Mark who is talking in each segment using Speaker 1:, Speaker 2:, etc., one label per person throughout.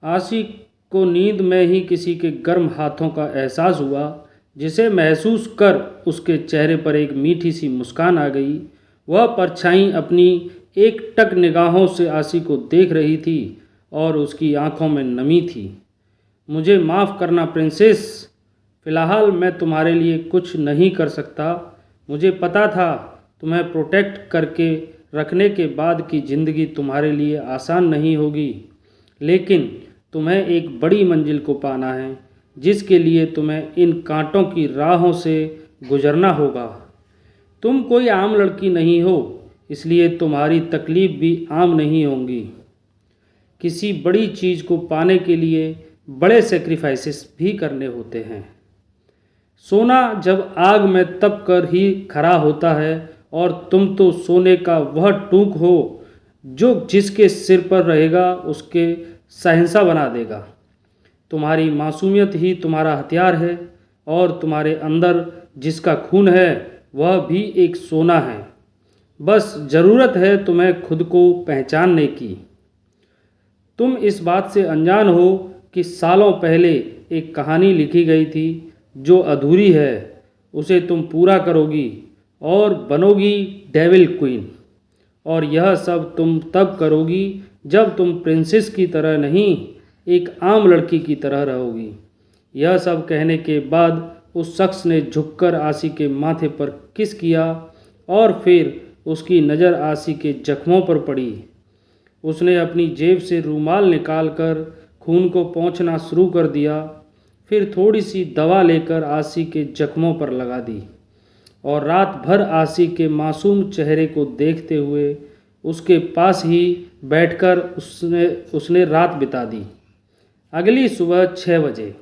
Speaker 1: आशी को नींद में ही किसी के गर्म हाथों का एहसास हुआ, जिसे महसूस कर उसके चेहरे पर एक मीठी सी मुस्कान आ गई। वह परछाई अपनी एकटक निगाहों से आशी को देख रही थी और उसकी आंखों में नमी थी। मुझे माफ़ करना प्रिंसेस, फ़िलहाल मैं तुम्हारे लिए कुछ नहीं कर सकता। मुझे पता था तुम्हें प्रोटेक्ट करके रखने के बाद की ज़िंदगी तुम्हारे लिए आसान नहीं होगी, लेकिन तुम्हें एक बड़ी मंजिल को पाना है जिसके लिए तुम्हें इन कांटों की राहों से गुजरना होगा। तुम कोई आम लड़की नहीं हो, इसलिए तुम्हारी तकलीफ़ भी आम नहीं होंगी। किसी बड़ी चीज़ को पाने के लिए बड़े सेक्रीफाइसेस भी करने होते हैं। सोना जब आग में तप कर ही खरा होता है, और तुम तो सोने का वह टूक हो जो जिसके सिर पर रहेगा उसके शहंशाह बना देगा। तुम्हारी मासूमियत ही तुम्हारा हथियार है, और तुम्हारे अंदर जिसका खून है वह भी एक सोना है। बस ज़रूरत है तुम्हें खुद को पहचानने की। तुम इस बात से अनजान हो कि सालों पहले एक कहानी लिखी गई थी जो अधूरी है। उसे तुम पूरा करोगी और बनोगी डेविल क्वीन, और यह सब तुम तब करोगी जब तुम प्रिंसेस की तरह नहीं, एक आम लड़की की तरह रहोगी। यह सब कहने के बाद उस शख्स ने झुककर आशी के माथे पर किस किया, और फिर उसकी नज़र आशी के जख्मों पर पड़ी। उसने अपनी जेब से रूमाल निकालकर खून को पोंछना शुरू कर दिया, फिर थोड़ी सी दवा लेकर आशी के जख्मों पर लगा दी, और रात भर आशी के मासूम चेहरे को देखते हुए उसके पास ही बैठकर उसने रात बिता दी। अगली सुबह 6 बजे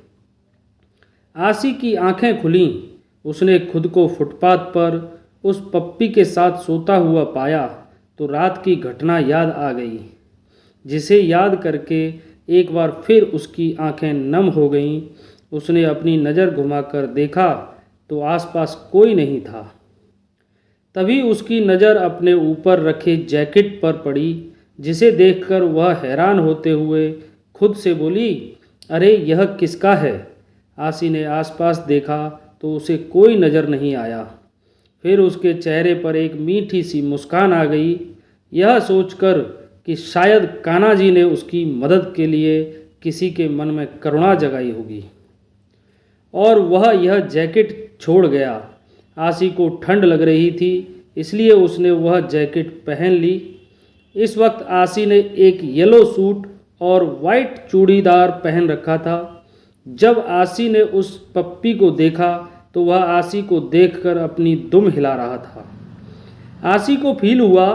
Speaker 1: आशी की आंखें खुलीं। उसने खुद को फुटपाथ पर उस पप्पी के साथ सोता हुआ पाया तो रात की घटना याद आ गई, जिसे याद करके एक बार फिर उसकी आंखें नम हो गईं। उसने अपनी नज़र घुमाकर देखा तो आसपास कोई नहीं था। तभी उसकी नज़र अपने ऊपर रखे जैकेट पर पड़ी, जिसे देखकर वह हैरान होते हुए खुद से बोली, अरे यह किसका है? आशी ने आसपास देखा तो उसे कोई नज़र नहीं आया। फिर उसके चेहरे पर एक मीठी सी मुस्कान आ गई, यह सोचकर कि शायद कान्हा जी ने उसकी मदद के लिए किसी के मन में करुणा जगाई होगी, और वह यह जैकेट छोड़ गया। आशी को ठंड लग रही थी, इसलिए उसने वह जैकेट पहन ली। इस वक्त आशी ने एक येलो सूट और वाइट चूड़ीदार पहन रखा था। जब आशी ने उस पप्पी को देखा तो वह आशी को देखकर अपनी दुम हिला रहा था। आशी को फील हुआ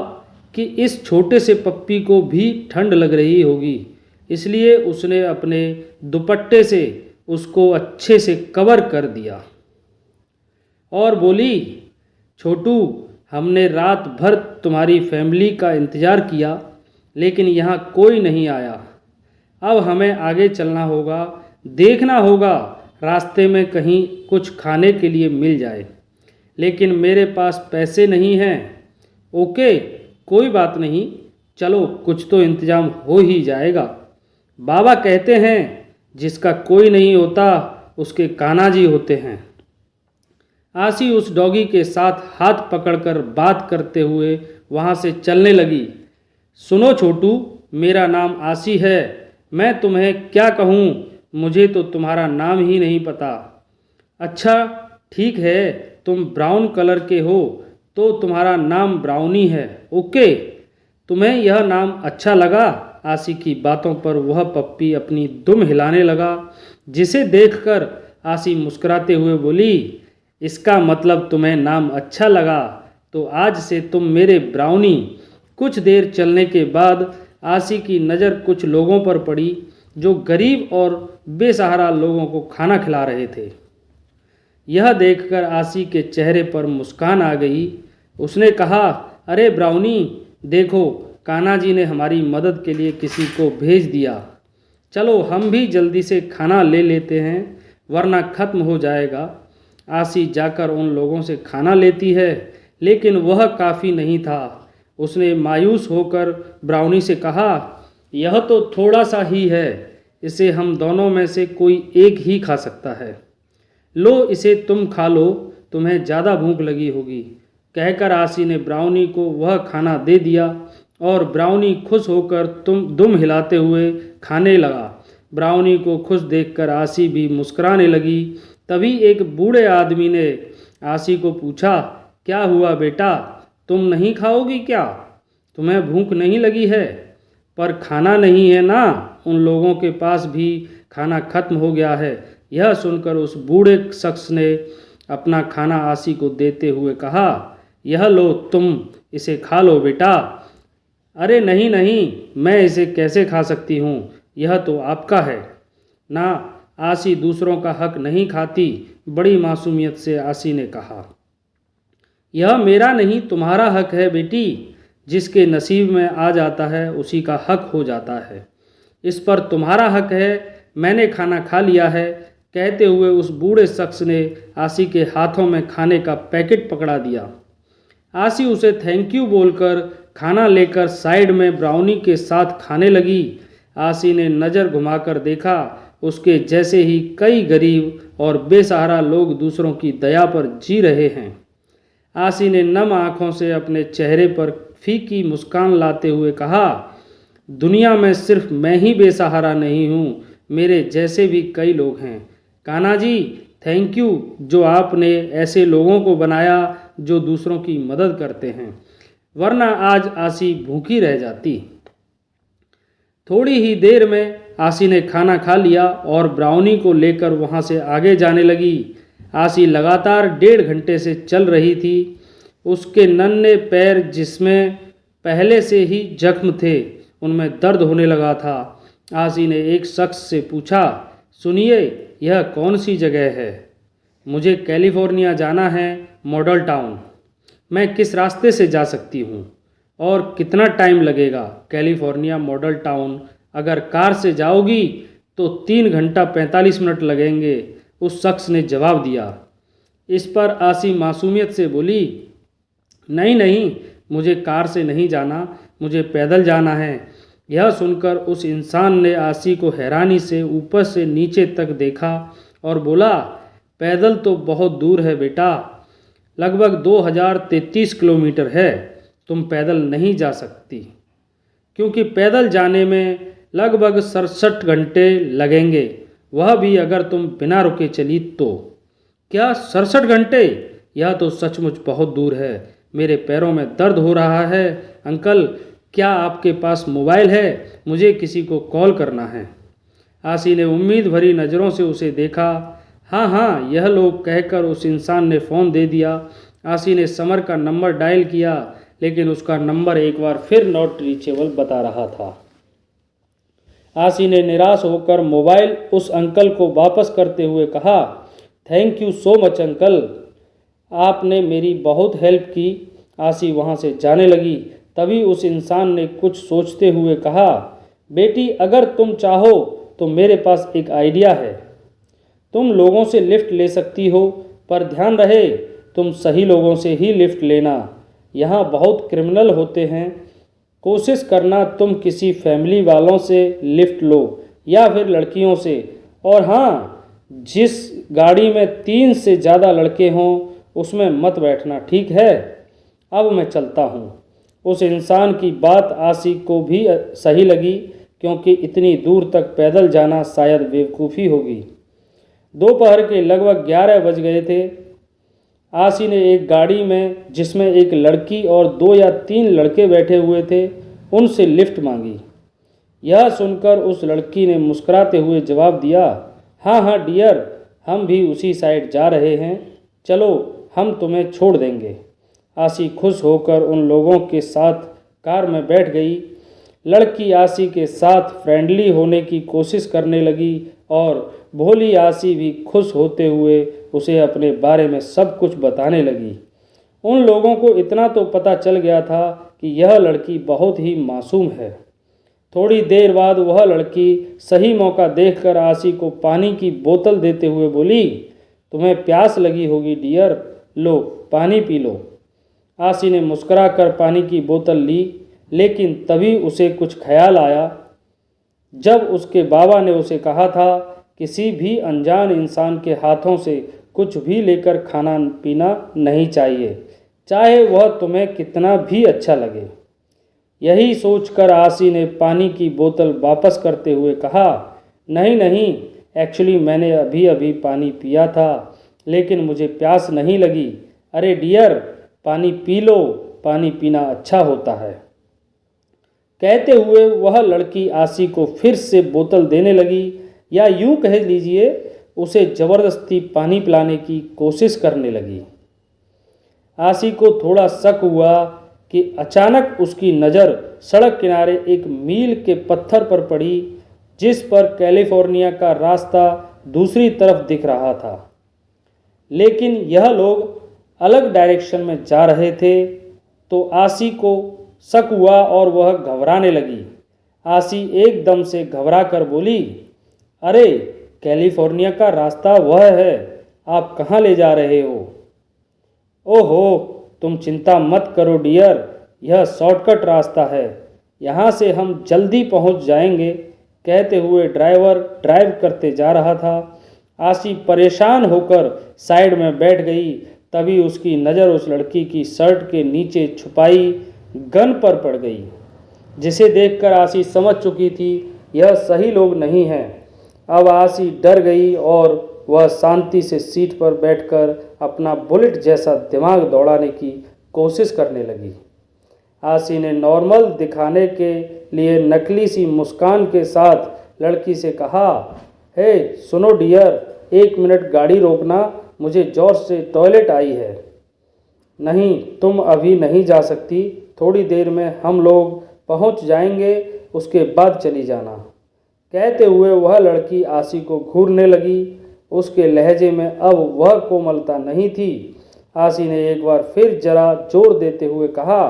Speaker 1: कि इस छोटे से पप्पी को भी ठंड लग रही होगी, इसलिए उसने अपने दुपट्टे से उसको अच्छे से कवर कर दिया और बोली, छोटू, हमने रात भर तुम्हारी फैमिली का इंतज़ार किया, लेकिन यहाँ कोई नहीं आया। अब हमें आगे चलना होगा। देखना होगा रास्ते में कहीं कुछ खाने के लिए मिल जाए, लेकिन मेरे पास पैसे नहीं हैं। ओके, कोई बात नहीं, चलो कुछ तो इंतज़ाम हो ही जाएगा। बाबा कहते हैं जिसका कोई नहीं होता उसके कान्हा जी होते हैं। आशी उस डॉगी के साथ हाथ पकड़कर बात करते हुए वहाँ से चलने लगी। सुनो छोटू, मेरा नाम आशी है। मैं तुम्हें क्या कहूँ, मुझे तो तुम्हारा नाम ही नहीं पता। अच्छा ठीक है, तुम ब्राउन कलर के हो तो तुम्हारा नाम ब्राउनी है। ओके, तुम्हें यह नाम अच्छा लगा? आशी की बातों पर वह पप्पी अपनी दुम हिलाने लगा, जिसे देखकर आशी मुस्कुराते हुए बोली, इसका मतलब तुम्हें नाम अच्छा लगा, तो आज से तुम मेरे ब्राउनी। कुछ देर चलने के बाद आशी की नज़र कुछ लोगों पर पड़ी जो गरीब और बेसहारा लोगों को खाना खिला रहे थे। यह देखकर आशी के चेहरे पर मुस्कान आ गई। उसने कहा, अरे ब्राउनी, देखो कान्हा जी ने हमारी मदद के लिए किसी को भेज दिया। चलो हम भी जल्दी से खाना ले लेते हैं, वरना ख़त्म हो जाएगा। आशी जाकर उन लोगों से खाना लेती है, लेकिन वह काफ़ी नहीं था। उसने मायूस होकर ब्राउनी से कहा, यह तो थोड़ा सा ही है, इसे हम दोनों में से कोई एक ही खा सकता है। लो इसे तुम खा लो, तुम्हें ज़्यादा भूख लगी होगी। कहकर आसी ने ब्राउनी को वह खाना दे दिया और ब्राउनी खुश होकर दुम हिलाते हुए खाने लगा। ब्राउनी को खुश देखकर आसी भी मुस्कुराने लगी। तभी एक बूढ़े आदमी ने आसी को पूछा, क्या हुआ बेटा, तुम नहीं खाओगी क्या? तुम्हें भूख नहीं लगी है? पर खाना नहीं है ना, उन लोगों के पास भी खाना खत्म हो गया है। यह सुनकर उस बूढ़े शख्स ने अपना खाना आसी को देते हुए कहा, यह लो, तुम इसे खा लो बेटा। अरे नहीं नहीं, मैं इसे कैसे खा सकती हूँ, यह तो आपका है ना। आसी दूसरों का हक नहीं खाती, बड़ी मासूमियत से आसी ने कहा। यह मेरा नहीं, तुम्हारा हक है बेटी। जिसके नसीब में आ जाता है उसी का हक हो जाता है। इस पर तुम्हारा हक है, मैंने खाना खा लिया है। कहते हुए उस बूढ़े शख्स ने आसी के हाथों में खाने का पैकेट पकड़ा दिया। आसी उसे थैंक यू बोलकर खाना लेकर साइड में ब्राउनी के साथ खाने लगी। आसी ने नज़र घुमाकर देखा, उसके जैसे ही कई गरीब और बेसहारा लोग दूसरों की दया पर जी रहे हैं। आसी ने नम आँखों से अपने चेहरे पर फीकी मुस्कान लाते हुए कहा, दुनिया में सिर्फ मैं ही बेसहारा नहीं हूँ, मेरे जैसे भी कई लोग हैं। कान्हा जी, थैंक यू, जो आपने ऐसे लोगों को बनाया जो दूसरों की मदद करते हैं, वरना आज आसी भूखी रह जाती। थोड़ी ही देर में आसी ने खाना खा लिया और ब्राउनी को लेकर वहाँ से आगे जाने लगी। आसी लगातार 1.5 घंटे से चल रही थी। उसके नन्हे पैर, जिसमें पहले से ही जख्म थे, उनमें दर्द होने लगा था। आसी ने एक शख्स से पूछा, सुनिए, यह कौन सी जगह है? मुझे कैलिफोर्निया जाना है, मॉडल टाउन। मैं किस रास्ते से जा सकती हूँ और कितना टाइम लगेगा? कैलिफोर्निया मॉडल टाउन अगर कार से जाओगी तो 3 घंटा 45 मिनट लगेंगे, उस शख्स ने जवाब दिया। इस पर आसी मासूमियत से बोली, नहीं नहीं, मुझे कार से नहीं जाना, मुझे पैदल जाना है। यह सुनकर उस इंसान ने आसी को हैरानी से ऊपर से नीचे तक देखा और बोला, पैदल तो बहुत दूर है बेटा, लगभग 2033 किलोमीटर है। तुम पैदल नहीं जा सकती, क्योंकि पैदल जाने में लगभग 67 घंटे लगेंगे, वह भी अगर तुम बिना रुके चली तो। क्या 67 घंटे? यह तो सचमुच बहुत दूर है, मेरे पैरों में दर्द हो रहा है। अंकल, क्या आपके पास मोबाइल है? मुझे किसी को कॉल करना है। आसी ने उम्मीद भरी नज़रों से उसे देखा। हाँ हाँ, यह लोग कहकर उस इंसान ने फ़ोन दे दिया। आसी ने समर का नंबर डायल किया, लेकिन उसका नंबर एक बार फिर नॉट रीचेबल बता रहा था। आसी ने निराश होकर मोबाइल उस अंकल को वापस करते हुए कहा, thank you so much uncle, आपने मेरी बहुत हेल्प की। आसी वहाँ से जाने लगी। तभी उस इंसान ने कुछ सोचते हुए कहा, बेटी, अगर तुम चाहो तो मेरे पास एक आइडिया है। तुम लोगों से लिफ्ट ले सकती हो, पर ध्यान रहे तुम सही लोगों से ही लिफ्ट लेना। यहाँ बहुत क्रिमिनल होते हैं। कोशिश करना तुम किसी फैमिली वालों से लिफ्ट लो या फिर लड़कियों से। और हाँ, जिस गाड़ी में 3 से ज़्यादा लड़के हों उसमें मत बैठना, ठीक है? अब मैं चलता हूँ। उस इंसान की बात आसी को भी सही लगी, क्योंकि इतनी दूर तक पैदल जाना शायद बेवकूफ़ी होगी। दोपहर के लगभग 11 बज गए थे। आसी ने एक गाड़ी में, जिसमें एक लड़की और 2 या 3 लड़के बैठे हुए थे, उनसे लिफ्ट मांगी। यह सुनकर उस लड़की ने मुस्कुराते हुए जवाब दिया, हाँ हाँ डियर, हम भी उसी साइड जा रहे हैं, चलो हम तुम्हें छोड़ देंगे। आसी खुश होकर उन लोगों के साथ कार में बैठ गई। लड़की आसी के साथ फ्रेंडली होने की कोशिश करने लगी और भोली आसी भी खुश होते हुए उसे अपने बारे में सब कुछ बताने लगी। उन लोगों को इतना तो पता चल गया था कि यह लड़की बहुत ही मासूम है। थोड़ी देर बाद वह लड़की सही मौका देखकर आसी को पानी की बोतल देते हुए बोली, तुम्हें प्यास लगी होगी डियर, लो पानी पी लो। आसी ने मुस्कुराकर पानी की बोतल ली, लेकिन तभी उसे कुछ ख्याल आया। जब उसके बाबा ने उसे कहा था किसी भी अनजान इंसान के हाथों से कुछ भी लेकर खाना पीना नहीं चाहिए, चाहे वह तुम्हें कितना भी अच्छा लगे। यही सोचकर आसी ने पानी की बोतल वापस करते हुए कहा, नहीं नहीं, एक्चुअली मैंने अभी अभी पानी पिया था, लेकिन मुझे प्यास नहीं लगी। अरे डियर, पानी पी लो, पानी पीना अच्छा होता है। कहते हुए वह लड़की आसी को फिर से बोतल देने लगी, या यूं कह लीजिए उसे ज़बरदस्ती पानी पिलाने की कोशिश करने लगी। आसी को थोड़ा शक हुआ कि अचानक उसकी नज़र सड़क किनारे एक मील के पत्थर पर पड़ी, जिस पर कैलिफोर्निया का रास्ता दूसरी तरफ दिख रहा था। लेकिन यह लोग अलग डायरेक्शन में जा रहे थे, तो आसी को शक हुआ और वह घबराने लगी। आसी एकदम से घबरा कर बोली, अरे कैलिफोर्निया का रास्ता वह है, आप कहाँ ले जा रहे हो? ओहो, तुम चिंता मत करो डियर, यह शॉर्टकट रास्ता है, यहाँ से हम जल्दी पहुँच जाएंगे। कहते हुए ड्राइवर ड्राइव करते जा रहा था। आसी परेशान होकर साइड में बैठ गई। तभी उसकी नज़र उस लड़की की शर्ट के नीचे छुपाई गन पर पड़ गई, जिसे देखकर आसी समझ चुकी थी यह सही लोग नहीं हैं। अब आसी डर गई और वह शांति से सीट पर बैठकर अपना बुलेट जैसा दिमाग दौड़ाने की कोशिश करने लगी। आसी ने नॉर्मल दिखाने के लिए नकली सी मुस्कान के साथ लड़की से कहा, हे सुनो डियर, 1 मिनट गाड़ी रोकना, मुझे जोर से टॉयलेट आई है। नहीं, तुम अभी नहीं जा सकती, थोड़ी देर में हम लोग पहुंच जाएंगे, उसके बाद चली जाना। कहते हुए वह लड़की आसी को घूरने लगी। उसके लहजे में अब वह कोमलता नहीं थी। आसी ने एक बार फिर जरा जोर देते हुए कहा,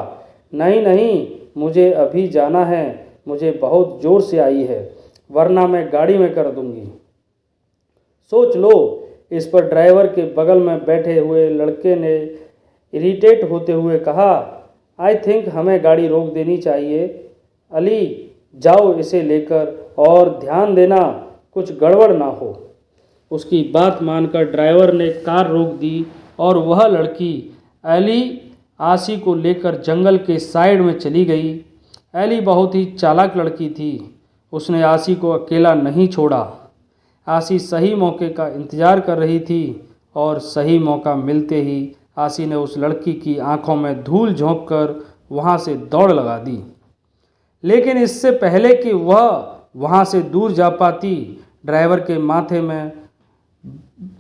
Speaker 1: नहीं नहीं, मुझे अभी जाना है, मुझे बहुत ज़ोर से आई है, वरना मैं गाड़ी में कर दूंगी। सोच लो। इस पर ड्राइवर के बगल में बैठे हुए लड़के ने इरिटेट होते हुए कहा, आई थिंक हमें गाड़ी रोक देनी चाहिए। अली, जाओ इसे लेकर, और ध्यान देना कुछ गड़बड़ ना हो। उसकी बात मानकर ड्राइवर ने कार रोक दी और वह लड़की एली आसी को लेकर जंगल के साइड में चली गई। एली बहुत ही चालाक लड़की थी, उसने आसी को अकेला नहीं छोड़ा। आसी सही मौके का इंतज़ार कर रही थी और सही मौका मिलते ही आसी ने उस लड़की की आंखों में धूल झोंककर वहां से दौड़ लगा दी। लेकिन इससे पहले कि वह वहां से दूर जा पाती, ड्राइवर के माथे में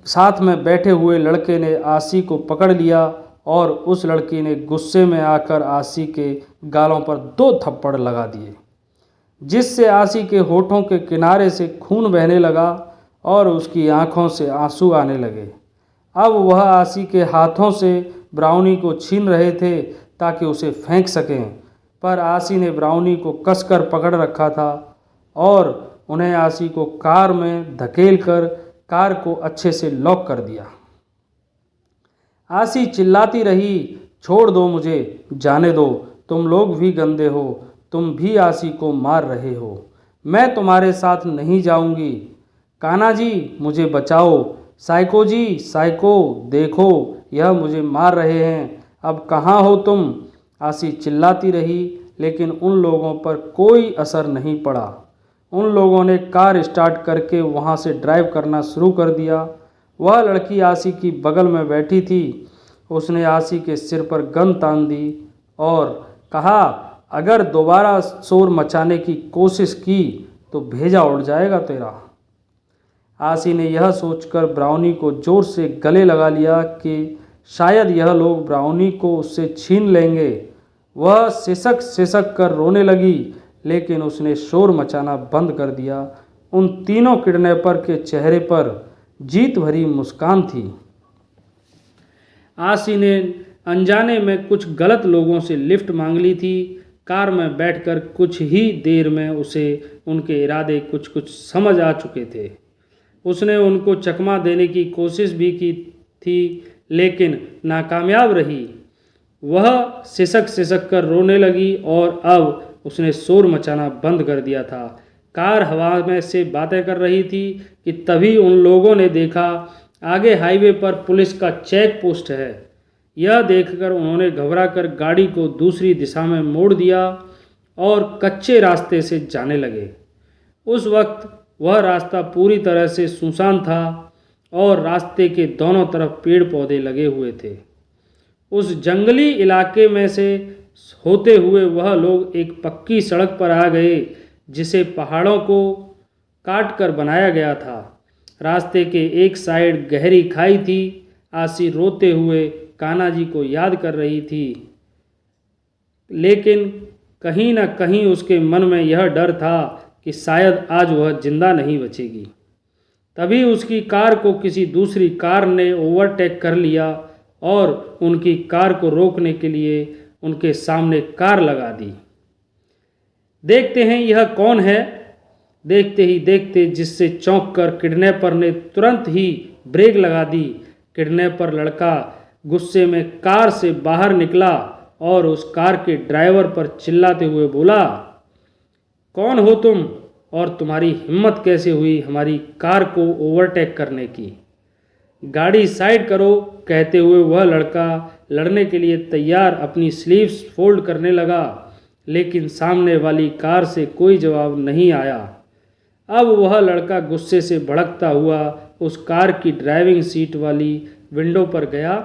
Speaker 1: साथ में बैठे हुए लड़के ने आसी को पकड़ लिया और उस लड़की ने गुस्से में आकर आसी के गालों पर 2 थप्पड़ लगा दिए, जिससे आसी के होठों के किनारे से खून बहने लगा और उसकी आंखों से आंसू आने लगे। अब वह आसी के हाथों से ब्राउनी को छीन रहे थे ताकि उसे फेंक सकें, पर आसी ने ब्राउनी को कसकर पकड़ रखा था और उन्हें आसी को कार में धकेलकर कार को अच्छे से लॉक कर दिया। आसी चिल्लाती रही, छोड़ दो मुझे, जाने दो, तुम लोग भी गंदे हो, तुम भी आसी को मार रहे हो, मैं तुम्हारे साथ नहीं जाऊंगी। कान्हा जी, मुझे बचाओ, साइको जी, साइको, देखो यह मुझे मार रहे हैं, अब कहाँ हो तुम? आसी चिल्लाती रही, लेकिन उन लोगों पर कोई असर नहीं पड़ा। उन लोगों ने कार स्टार्ट करके वहाँ से ड्राइव करना शुरू कर दिया। वह लड़की आसी की बगल में बैठी थी। उसने आसी के सिर पर गन तान दी और कहा, अगर दोबारा शोर मचाने की कोशिश की तो भेजा उड़ जाएगा तेरा। आसी ने यह सोचकर ब्राउनी को जोर से गले लगा लिया कि शायद यह लोग ब्राउनी को उससे छीन लेंगे। वह सिसक सिसक कर रोने लगी, लेकिन उसने शोर मचाना बंद कर दिया। उन तीनों किडनैपर के चेहरे पर जीत भरी मुस्कान थी। आसी ने अनजाने में कुछ गलत लोगों से लिफ्ट मांग ली थी। कार में बैठकर कुछ ही देर में उसे उनके इरादे कुछ कुछ समझ आ चुके थे। उसने उनको चकमा देने की कोशिश भी की थी, लेकिन नाकामयाब रही। वह सिसक सिसक कर रोने लगी और अब उसने शोर मचाना बंद कर दिया था। कार हवा में से बातें कर रही थी कि तभी उन लोगों ने देखा आगे हाईवे पर पुलिस का चेक पोस्ट है। यह देखकर उन्होंने घबराकर गाड़ी को दूसरी दिशा में मोड़ दिया और कच्चे रास्ते से जाने लगे। उस वक्त वह रास्ता पूरी तरह से सुनसान था और रास्ते के दोनों तरफ पेड़ पौधे लगे हुए थे। उस जंगली इलाके में से होते हुए वह लोग एक पक्की सड़क पर आ गए जिसे पहाड़ों को काट कर बनाया गया था। रास्ते के एक साइड गहरी खाई थी। आसी रोते हुए कान्हा जी को याद कर रही थी, लेकिन कहीं न कहीं उसके मन में यह डर था कि शायद आज वह जिंदा नहीं बचेगी। तभी उसकी कार को किसी दूसरी कार ने ओवरटेक कर लिया और उनकी कार को रोकने के लिए उनके सामने कार लगा दी। देखते हैं यह कौन है। देखते ही देखते जिससे चौंक कर किडनैपर ने तुरंत ही ब्रेक लगा दी। किडनैपर लड़का गुस्से में कार से बाहर निकला और उस कार के ड्राइवर पर चिल्लाते हुए बोला, कौन हो तुम और तुम्हारी हिम्मत कैसे हुई हमारी कार को ओवरटेक करने की? गाड़ी साइड करो। कहते हुए वह लड़का लड़ने के लिए तैयार अपनी स्लीव्स फोल्ड करने लगा, लेकिन सामने वाली कार से कोई जवाब नहीं आया। अब वह लड़का गुस्से से भड़कता हुआ उस कार की ड्राइविंग सीट वाली विंडो पर गया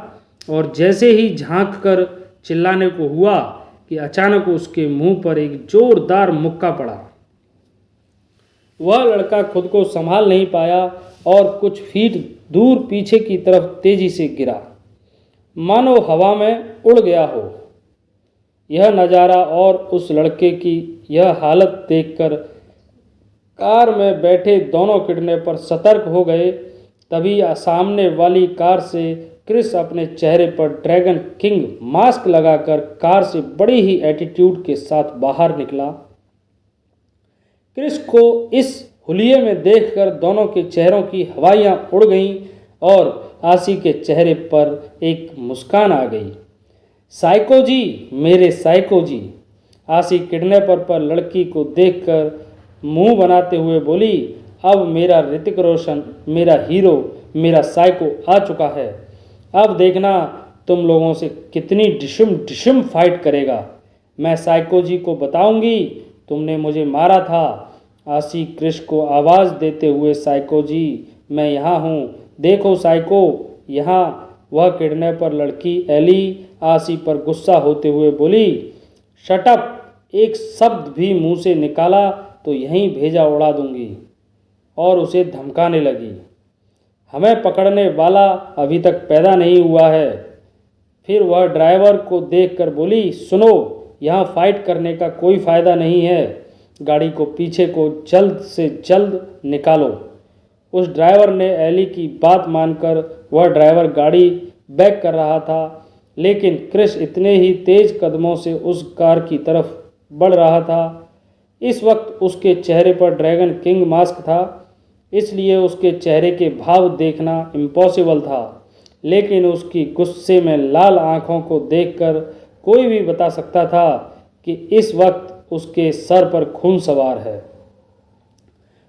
Speaker 1: और जैसे ही झांक कर चिल्लाने को हुआ कि अचानक उसके मुंह पर एक जोरदार मुक्का पड़ा। वह लड़का खुद को संभाल नहीं पाया और कुछ फीट दूर पीछे की तरफ तेजी से गिरा, मानो हवा में उड़ गया हो। यह नज़ारा और उस लड़के की यह हालत देखकर कार में बैठे दोनों किडनैपर सतर्क हो गए। तभी सामने वाली कार से क्रिस अपने चेहरे पर ड्रैगन किंग मास्क लगाकर कार से बड़ी ही एटीट्यूड के साथ बाहर निकला। क्रिस को इस हुलिये में देखकर दोनों के चेहरों की हवाइयाँ उड़ गईं और आसी के चेहरे पर एक मुस्कान आ गई। साइको जी, मेरे साइको जी। आसी किडनैपर पर लड़की को देखकर मुंह बनाते हुए बोली, अब मेरा ऋतिक रोशन, मेरा हीरो, मेरा साइको आ चुका है। अब देखना तुम लोगों से कितनी डिशम डिशम फाइट करेगा। मैं साइको जी को बताऊंगी तुमने मुझे मारा था। आसी क्रिश को आवाज़ देते हुए, साइको जी मैं यहाँ हूँ, देखो साइको यहाँ। वह किडनैपर लड़की एली आसी पर गुस्सा होते हुए बोली, शट अप, एक शब्द भी मुंह से निकाला तो यहीं भेजा उड़ा दूंगी। और उसे धमकाने लगी, हमें पकड़ने वाला अभी तक पैदा नहीं हुआ है। फिर वह ड्राइवर को देखकर बोली, सुनो यहाँ फाइट करने का कोई फ़ायदा नहीं है, गाड़ी को पीछे को जल्द से जल्द निकालो। उस ड्राइवर ने एली की बात मानकर वह ड्राइवर गाड़ी बैक कर रहा था, लेकिन क्रिश इतने ही तेज कदमों से उस कार की तरफ बढ़ रहा था। इस वक्त उसके चेहरे पर ड्रैगन किंग मास्क था, इसलिए उसके चेहरे के भाव देखना इम्पॉसिबल था, लेकिन उसकी गुस्से में लाल आंखों को देखकर कोई भी बता सकता था कि इस वक्त उसके सर पर खून सवार है।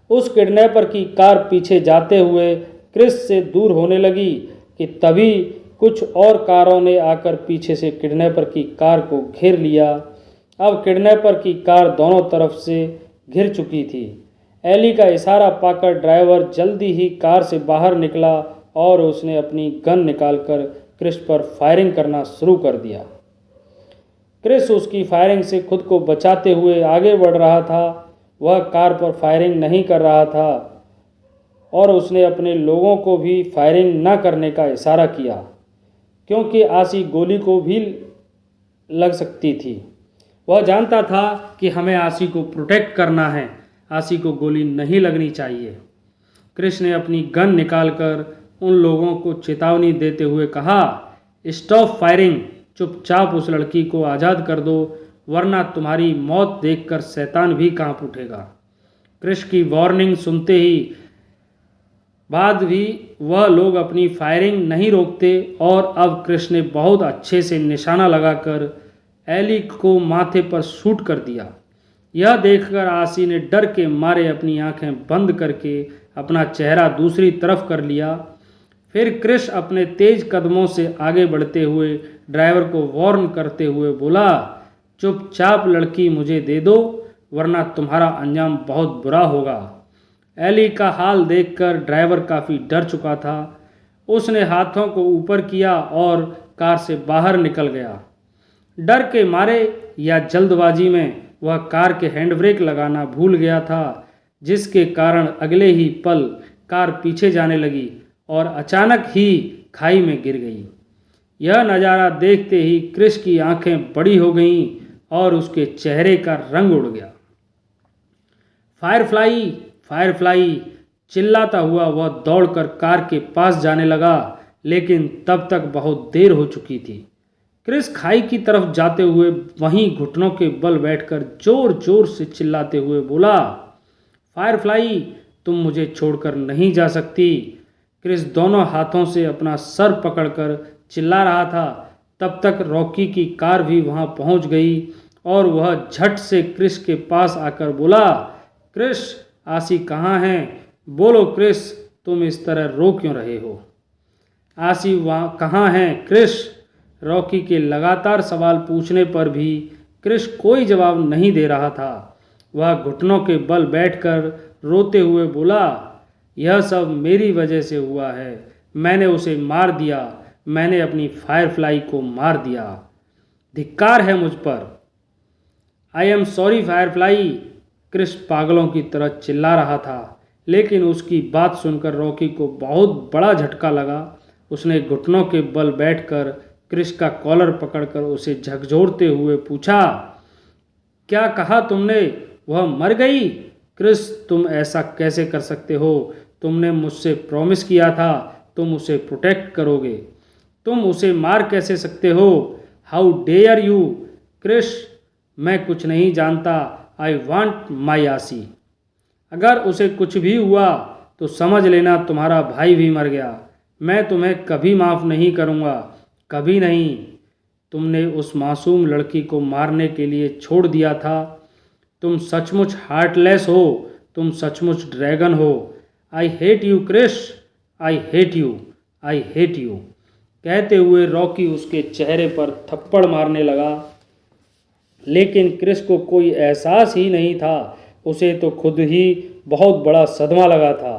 Speaker 1: उस किडनैपर की कार पीछे जाते हुए क्रिस से दूर होने लगी कि तभी कुछ और कारों ने आकर पीछे से किडनैपर की कार को घेर लिया। अब किडनैपर की कार दोनों तरफ से घिर चुकी थी। एली का इशारा पाकर ड्राइवर जल्दी ही कार से बाहर निकला और उसने अपनी गन निकालकर क्रिस पर फायरिंग करना शुरू कर दिया। क्रिस उसकी फायरिंग से खुद को बचाते हुए आगे बढ़ रहा था। वह कार पर फायरिंग नहीं कर रहा था और उसने अपने लोगों को भी फायरिंग न करने का इशारा किया, क्योंकि आसी गोली को भी लग सकती थी। वह जानता था कि हमें आसी को प्रोटेक्ट करना है, आसी को गोली नहीं लगनी चाहिए। क्रिस ने अपनी गन निकालकर उन लोगों को चेतावनी देते हुए कहा, स्टॉप फायरिंग, चुपचाप उस लड़की को आज़ाद कर दो, वरना तुम्हारी मौत देखकर शैतान भी कांप उठेगा। क्रिस की वार्निंग सुनते ही बाद भी वह लोग अपनी फायरिंग नहीं रोकते और अब क्रिस ने बहुत अच्छे से निशाना लगाकर एली को माथे पर शूट कर दिया। यह देखकर आसी ने डर के मारे अपनी आंखें बंद करके अपना चेहरा दूसरी तरफ कर लिया। फिर क्रिश अपने तेज कदमों से आगे बढ़ते हुए ड्राइवर को वार्न करते हुए बोला, चुपचाप लड़की मुझे दे दो, वरना तुम्हारा अंजाम बहुत बुरा होगा। एली का हाल देखकर ड्राइवर काफ़ी डर चुका था। उसने हाथों को ऊपर किया और कार से बाहर निकल गया। डर के मारे या जल्दबाजी में वह कार के हैंड ब्रेक लगाना भूल गया था, जिसके कारण अगले ही पल कार पीछे जाने लगी और अचानक ही खाई में गिर गई। यह नज़ारा देखते ही क्रिश की आंखें बड़ी हो गईं और उसके चेहरे का रंग उड़ गया। फायरफ्लाई, फायरफ्लाई चिल्लाता हुआ वह दौड़कर कार के पास जाने लगा, लेकिन तब तक बहुत देर हो चुकी थी। क्रिस खाई की तरफ जाते हुए वहीं घुटनों के बल बैठकर जोर जोर से चिल्लाते हुए बोला, फायरफ्लाई, तुम मुझे छोड़कर नहीं जा सकती। क्रिस दोनों हाथों से अपना सर पकड़कर चिल्ला रहा था। तब तक रॉकी की कार भी वहां पहुंच गई और वह झट से क्रिस के पास आकर बोला, क्रिस, आसी कहाँ हैं? बोलो क्रिस, तुम इस तरह रो क्यों रहे हो? आसी वहाँ कहाँ हैं क्रिस? रॉकी के लगातार सवाल पूछने पर भी क्रिस कोई जवाब नहीं दे रहा था। वह घुटनों के बल बैठकर रोते हुए बोला, यह सब मेरी वजह से हुआ है। मैंने उसे मार दिया, मैंने अपनी फायरफ्लाई को मार दिया। धिक्कार है मुझ पर। I am sorry Firefly, Chris पागलों की तरह चिल्ला रहा था। लेकिन उसकी बात सुनकर रॉकी को बहुत बड़ा झटका लगा। उसने घुटनों के बल बैठकर क्रिस का कॉलर पकड़कर उसे झकझोरते हुए पूछा, क्या कहा तुमने? वह मर गई? क्रिस, तुम ऐसा कैसे कर सकते हो? तुमने मुझसे प्रॉमिस किया था तुम उसे प्रोटेक्ट करोगे। तुम उसे मार कैसे सकते हो? How dare you? क्रिस, मैं कुछ नहीं जानता। आई वांट माई आसी। अगर उसे कुछ भी हुआ तो समझ लेना तुम्हारा भाई भी मर गया। मैं तुम्हें कभी माफ़ नहीं करूँगा, कभी नहीं। तुमने उस मासूम लड़की को मारने के लिए छोड़ दिया था। तुम सचमुच हार्टलेस हो, तुम सचमुच ड्रैगन हो। I hate you Krish, I hate you, I hate you. कहते हुए रॉकी उसके चेहरे पर थप्पड़ मारने लगा। लेकिन क्रिस को कोई एहसास ही नहीं था। उसे तो खुद ही बहुत बड़ा सदमा लगा था।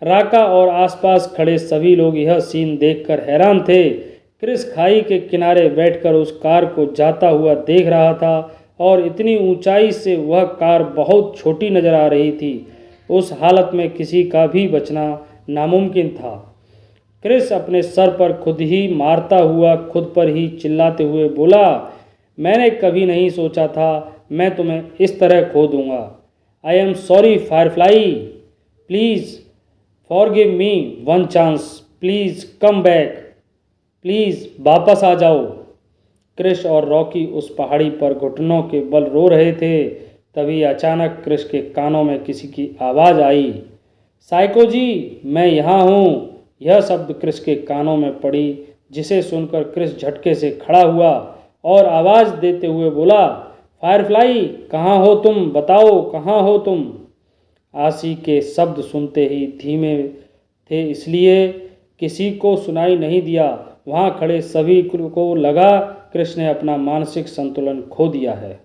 Speaker 1: राका और आसपास खड़े सभी लोग यह सीन देखकर हैरान थे। क्रिस खाई के किनारे बैठकर उस कार को जाता हुआ देख रहा था और इतनी ऊंचाई से वह कार बहुत छोटी नजर आ रही थी। उस हालत में किसी का भी बचना नामुमकिन था। क्रिस अपने सर पर खुद ही मारता हुआ खुद पर ही चिल्लाते हुए बोला, मैंने कभी नहीं सोचा था मैं तुम्हें इस तरह खो दूंगा। आई am sorry Firefly, please forgive me one chance, please come back, please वापस आ जाओ। क्रिश और रॉकी उस पहाड़ी पर घुटनों के बल रो रहे थे। तभी अचानक क्रिश के कानों में किसी की आवाज़ आई, साइको जी, मैं यहाँ हूँ। यह शब्द क्रिश के कानों में पड़ी, जिसे सुनकर क्रिश झटके से खड़ा हुआ और आवाज़ देते हुए बोला, फायरफ्लाई, कहाँ हो तुम? बताओ कहाँ हो तुम? आसी के शब्द सुनते ही धीमे थे, इसलिए किसी को सुनाई नहीं दिया। वहाँ खड़े सभी को लगा क्रिश ने अपना मानसिक संतुलन खो दिया है।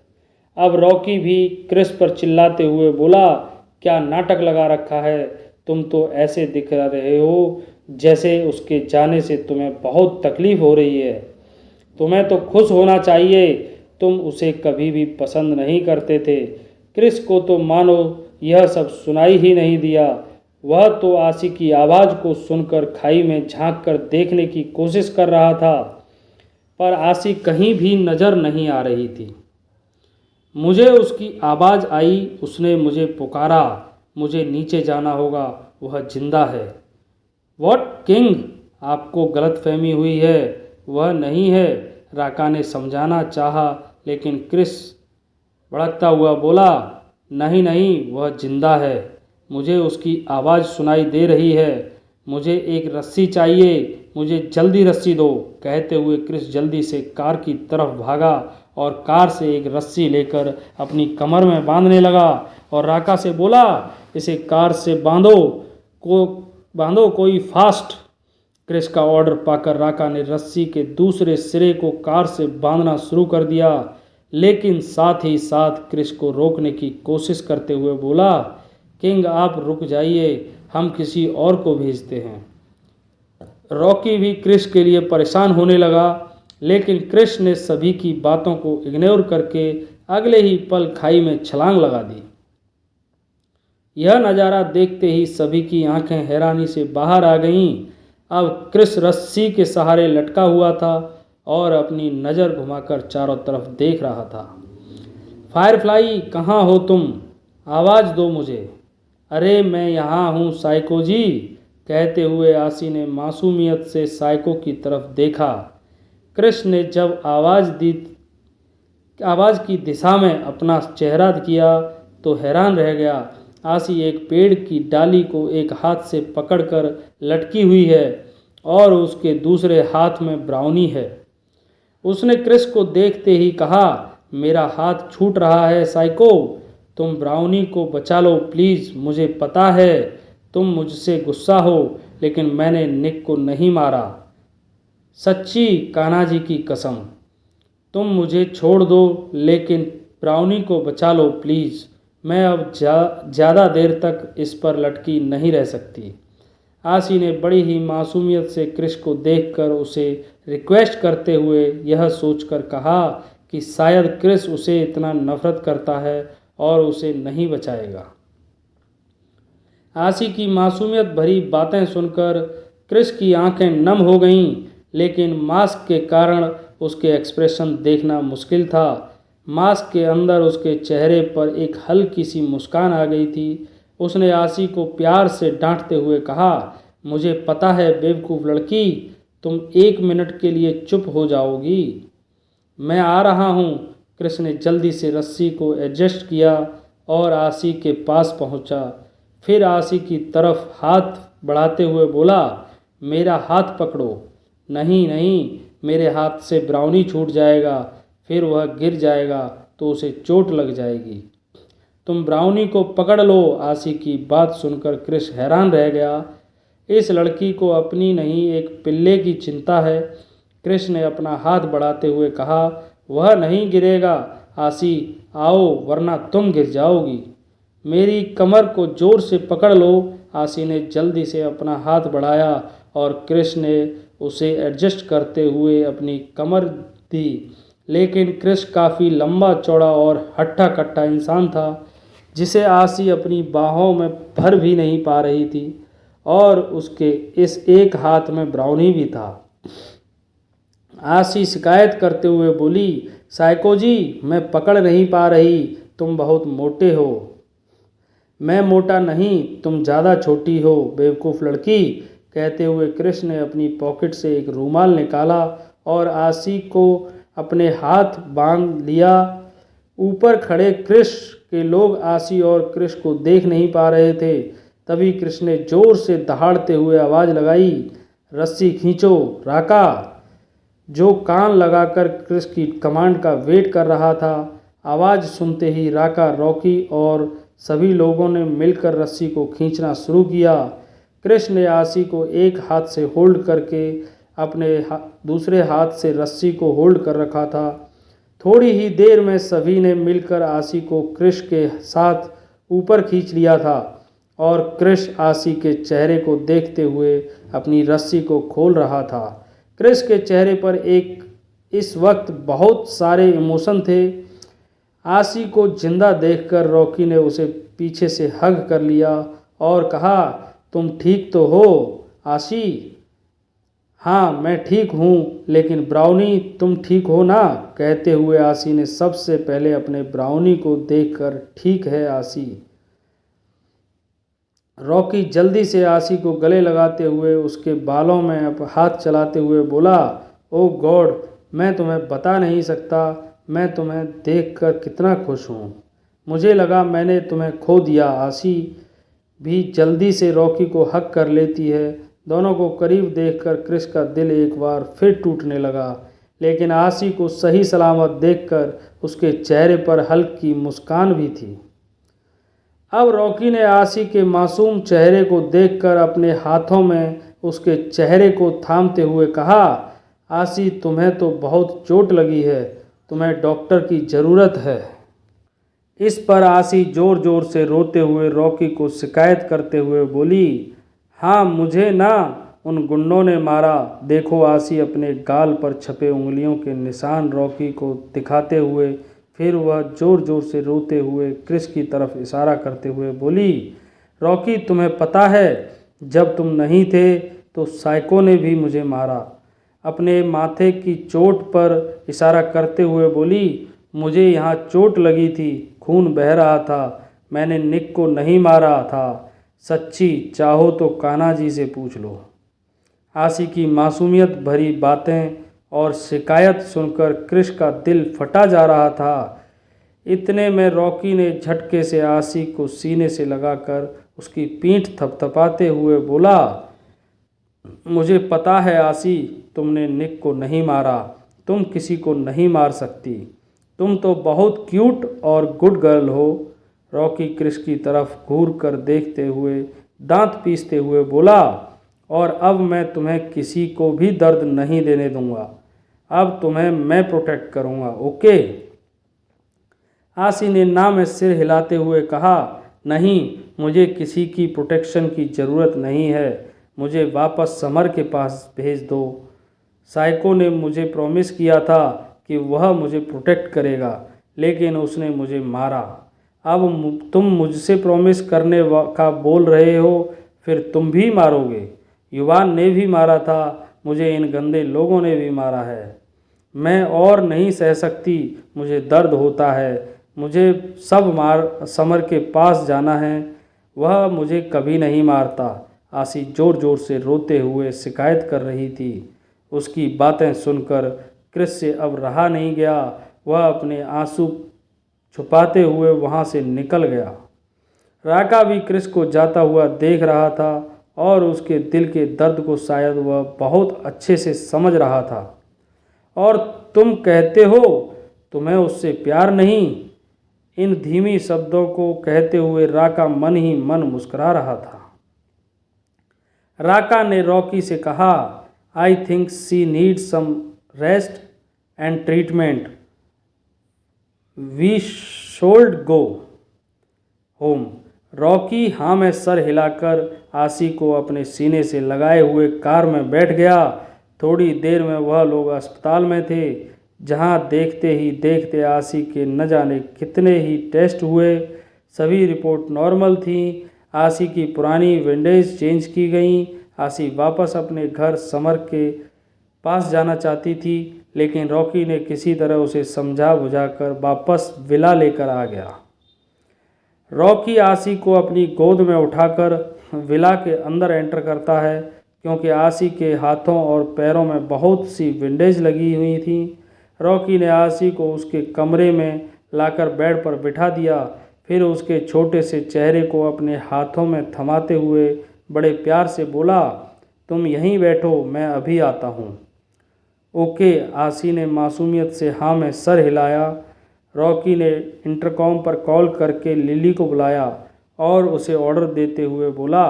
Speaker 1: अब रॉकी भी क्रिश पर चिल्लाते हुए बोला, क्या नाटक लगा रखा है? तुम तो ऐसे दिख रहे हो जैसे उसके जाने से तुम्हें बहुत तकलीफ़ हो रही है। तुम्हें तो खुश होना चाहिए, तुम उसे कभी भी पसंद नहीं करते थे। क्रिस को तो मानो यह सब सुनाई ही नहीं दिया। वह तो आसी की आवाज़ को सुनकर खाई में झांक कर देखने की कोशिश कर रहा था, पर आसी कहीं भी नज़र नहीं आ रही थी। मुझे उसकी आवाज़ आई, उसने मुझे पुकारा, मुझे नीचे जाना होगा, वह जिंदा है। व्हाट किंग, आपको गलतफहमी हुई है, वह नहीं है। राका ने समझाना चाहा, लेकिन क्रिस भड़कता हुआ बोला, नहीं नहीं, वह जिंदा है। मुझे उसकी आवाज़ सुनाई दे रही है। मुझे एक रस्सी चाहिए, मुझे जल्दी रस्सी दो। कहते हुए क्रिस जल्दी से कार की तरफ भागा और कार से एक रस्सी लेकर अपनी कमर में बांधने लगा और राका से बोला, इसे कार से बांधो कोई फास्ट। क्रिस का ऑर्डर पाकर राका ने रस्सी के दूसरे सिरे को कार से बांधना शुरू कर दिया, लेकिन साथ ही साथ क्रिस को रोकने की कोशिश करते हुए बोला, किंग आप रुक जाइए, हम किसी और को भेजते हैं। रॉकी भी क्रिस के लिए परेशान होने लगा, लेकिन क्रिस ने सभी की बातों को इग्नोर करके अगले ही पल खाई में छलांग लगा दी। यह नज़ारा देखते ही सभी की आंखें हैरानी से बाहर आ गईं। अब क्रिस रस्सी के सहारे लटका हुआ था और अपनी नज़र घुमाकर चारों तरफ देख रहा था। फायरफ्लाई, कहाँ हो तुम? आवाज़ दो मुझे। अरे मैं यहाँ हूँ साइको जी। कहते हुए आसी ने मासूमियत से साइको की तरफ देखा। क्रिस ने जब आवाज़ की दिशा में अपना चेहरा किया तो हैरान रह गया। आसी एक पेड़ की डाली को एक हाथ से पकड़कर लटकी हुई है और उसके दूसरे हाथ में ब्राउनी है। उसने क्रिस को देखते ही कहा, मेरा हाथ छूट रहा है साइको, तुम ब्राउनी को बचा लो प्लीज़। मुझे पता है तुम मुझसे गुस्सा हो, लेकिन मैंने निक को नहीं मारा। सच्ची कान्हा जी की कसम, तुम मुझे छोड़ दो, लेकिन ब्राउनी को बचा लो प्लीज़। मैं अब ज़्यादा देर तक इस पर लटकी नहीं रह सकती। आसी ने बड़ी ही मासूमियत से क्रिस को देखकर उसे रिक्वेस्ट करते हुए यह सोचकर कहा कि शायद क्रिस उसे इतना नफरत करता है और उसे नहीं बचाएगा। आसी की मासूमियत भरी बातें सुनकर क्रिस की आंखें नम हो गईं, लेकिन मास्क के कारण उसके एक्सप्रेशन देखना मुश्किल था। मास्क के अंदर उसके चेहरे पर एक हल्की सी मुस्कान आ गई थी। उसने आसी को प्यार से डांटते हुए कहा, मुझे पता है बेवकूफ़ लड़की, तुम 1 मिनट के लिए चुप हो जाओगी। मैं आ रहा हूँ। क्रिस ने जल्दी से रस्सी को एडजस्ट किया और आसी के पास पहुँचा। फिर आसी की तरफ हाथ बढ़ाते हुए बोला, मेरा हाथ पकड़ो। नहीं नहीं, मेरे हाथ से ब्राउनी छूट जाएगा, फिर वह गिर जाएगा तो उसे चोट लग जाएगी। तुम ब्राउनी को पकड़ लो। आसी की बात सुनकर क्रिस हैरान रह गया। इस लड़की को अपनी नहीं एक पिल्ले की चिंता है। क्रिस ने अपना हाथ बढ़ाते हुए कहा, वह नहीं गिरेगा आसी, आओ वरना तुम गिर जाओगी। मेरी कमर को ज़ोर से पकड़ लो। आसी ने जल्दी से अपना हाथ बढ़ाया और क्रिस ने उसे एडजस्ट करते हुए अपनी कमर दी, लेकिन क्रिस काफ़ी लंबा चौड़ा और हट्टा कट्टा इंसान था, जिसे आसी अपनी बाहों में भर भी नहीं पा रही थी और उसके इस एक हाथ में ब्राउनी भी था। आसी शिकायत करते हुए बोली, साइको जी, मैं पकड़ नहीं पा रही, तुम बहुत मोटे हो। मैं मोटा नहीं, तुम ज़्यादा छोटी हो बेवकूफ़ लड़की। कहते हुए क्रिस ने अपनी पॉकेट से एक रूमाल निकाला और आसी को अपने हाथ बांध लिया। ऊपर खड़े क्रिस के लोग आसी और क्रिस को देख नहीं पा रहे थे। तभी क्रिस ने जोर से दहाड़ते हुए आवाज़ लगाई, रस्सी खींचो राका। जो कान लगाकर क्रिस की कमांड का वेट कर रहा था। आवाज़ सुनते ही राका, रॉकी और सभी लोगों ने मिलकर रस्सी को खींचना शुरू किया। क्रिस ने आसी को एक हाथ से होल्ड करके अपने दूसरे हाथ से रस्सी को होल्ड कर रखा था। थोड़ी ही देर में सभी ने मिलकर आसी को क्रिस के साथ ऊपर खींच लिया था और क्रिस आसी के चेहरे को देखते हुए अपनी रस्सी को खोल रहा था। क्रिस के चेहरे पर इस वक्त बहुत सारे इमोशन थे। आसी को जिंदा देखकर रॉकी ने उसे पीछे से हग कर लिया और कहा, तुम ठीक तो हो आसी? हाँ मैं ठीक हूँ, लेकिन ब्राउनी तुम ठीक हो ना? कहते हुए आसी ने सबसे पहले अपने ब्राउनी को देखकर, ठीक है आसी। रॉकी जल्दी से आसी को गले लगाते हुए उसके बालों में हाथ चलाते हुए बोला, ओ गॉड, मैं तुम्हें बता नहीं सकता मैं तुम्हें देखकर कितना खुश हूँ। मुझे लगा मैंने तुम्हें खो दिया। आसी भी जल्दी से रॉकी को हक कर लेती है, दोनों को करीब देखकर क्रिस का दिल एक बार फिर टूटने लगा, लेकिन आसी को सही सलामत देखकर उसके चेहरे पर हल्की मुस्कान भी थी। अब रॉकी ने आसी के मासूम चेहरे को देखकर अपने हाथों में उसके चेहरे को थामते हुए कहा, आसी तुम्हें तो बहुत चोट लगी है, तुम्हें डॉक्टर की ज़रूरत है। इस पर आसी ज़ोर ज़ोर से रोते हुए रॉकी को शिकायत करते हुए बोली, हाँ मुझे ना उन गुंडों ने मारा। देखो। आसी अपने गाल पर छपे उंगलियों के निशान रॉकी को दिखाते हुए फिर वह ज़ोर ज़ोर से रोते हुए क्रिस की तरफ इशारा करते हुए बोली, रॉकी तुम्हें पता है जब तुम नहीं थे तो साइको ने भी मुझे मारा। अपने माथे की चोट पर इशारा करते हुए बोली, मुझे यहाँ चोट लगी थी, खून बह रहा था, मैंने निक को नहीं मारा था। सच्ची चाहो तो कान्हा जी से पूछ लो। आसी की मासूमियत भरी बातें और शिकायत सुनकर क्रिस का दिल फटा जा रहा था। इतने में रॉकी ने झटके से आसी को सीने से लगाकर उसकी पीठ थपथपाते हुए बोला, मुझे पता है आसी, तुमने निक को नहीं मारा, तुम किसी को नहीं मार सकती, तुम तो बहुत क्यूट और गुड गर्ल हो। रॉकी क्रिस की तरफ घूर कर देखते हुए दांत पीसते हुए बोला, और अब मैं तुम्हें किसी को भी दर्द नहीं देने दूंगा, अब तुम्हें मैं प्रोटेक्ट करूंगा, ओके। आसी ने ना में सिर हिलाते हुए कहा, नहीं, मुझे किसी की प्रोटेक्शन की ज़रूरत नहीं है, मुझे वापस समर के पास भेज दो। साइको ने मुझे प्रॉमिस किया था कि वह मुझे प्रोटेक्ट करेगा, लेकिन उसने मुझे मारा। अब तुम मुझसे प्रॉमिस करने का बोल रहे हो, फिर तुम भी मारोगे। युवान ने भी मारा था, मुझे इन गंदे लोगों ने भी मारा है। मैं और नहीं सह सकती, मुझे दर्द होता है, मुझे समर के पास जाना है, वह मुझे कभी नहीं मारता। आसी ज़ोर ज़ोर से रोते हुए शिकायत कर रही थी। उसकी बातें सुनकर क्रिस से अब रहा नहीं गया। वह अपने आंसू छुपाते हुए वहाँ से निकल गया। राका भी क्रिस को जाता हुआ देख रहा था और उसके दिल के दर्द को शायद वह बहुत अच्छे से समझ रहा था। और तुम कहते हो तुम्हें उससे प्यार नहीं? इन धीमी शब्दों को कहते हुए राका मन ही मन मुस्कुरा रहा था। राका ने रॉकी से कहा, I think she needs some rest and treatment, we should go home. Rocky हाँ में सर हिलाकर आसी को अपने सीने से लगाए हुए कार में बैठ गया। थोड़ी देर में वह लोग अस्पताल में थे, जहां देखते ही देखते आसी के न जाने कितने ही टेस्ट हुए। सभी रिपोर्ट नॉर्मल थी। आसी की पुरानी बैंडेज चेंज की गई। आसी वापस अपने घर समर के पास जाना चाहती थी, लेकिन रॉकी ने किसी तरह उसे समझा बुझाकर वापस विला लेकर आ गया। रॉकी आसी को अपनी गोद में उठाकर विला के अंदर एंटर करता है, क्योंकि आसी के हाथों और पैरों में बहुत सी विंडेज लगी हुई थी। रॉकी ने आसी को उसके कमरे में लाकर बेड पर बिठा दिया, फिर उसके छोटे से चेहरे को अपने हाथों में थमाते हुए बड़े प्यार से बोला, तुम यहीं बैठो, मैं अभी आता हूँ। ओके। आसी ने मासूमियत से हाँ में सर हिलाया। रॉकी ने इंटरकॉम पर कॉल करके लिली को बुलाया और उसे ऑर्डर देते हुए बोला,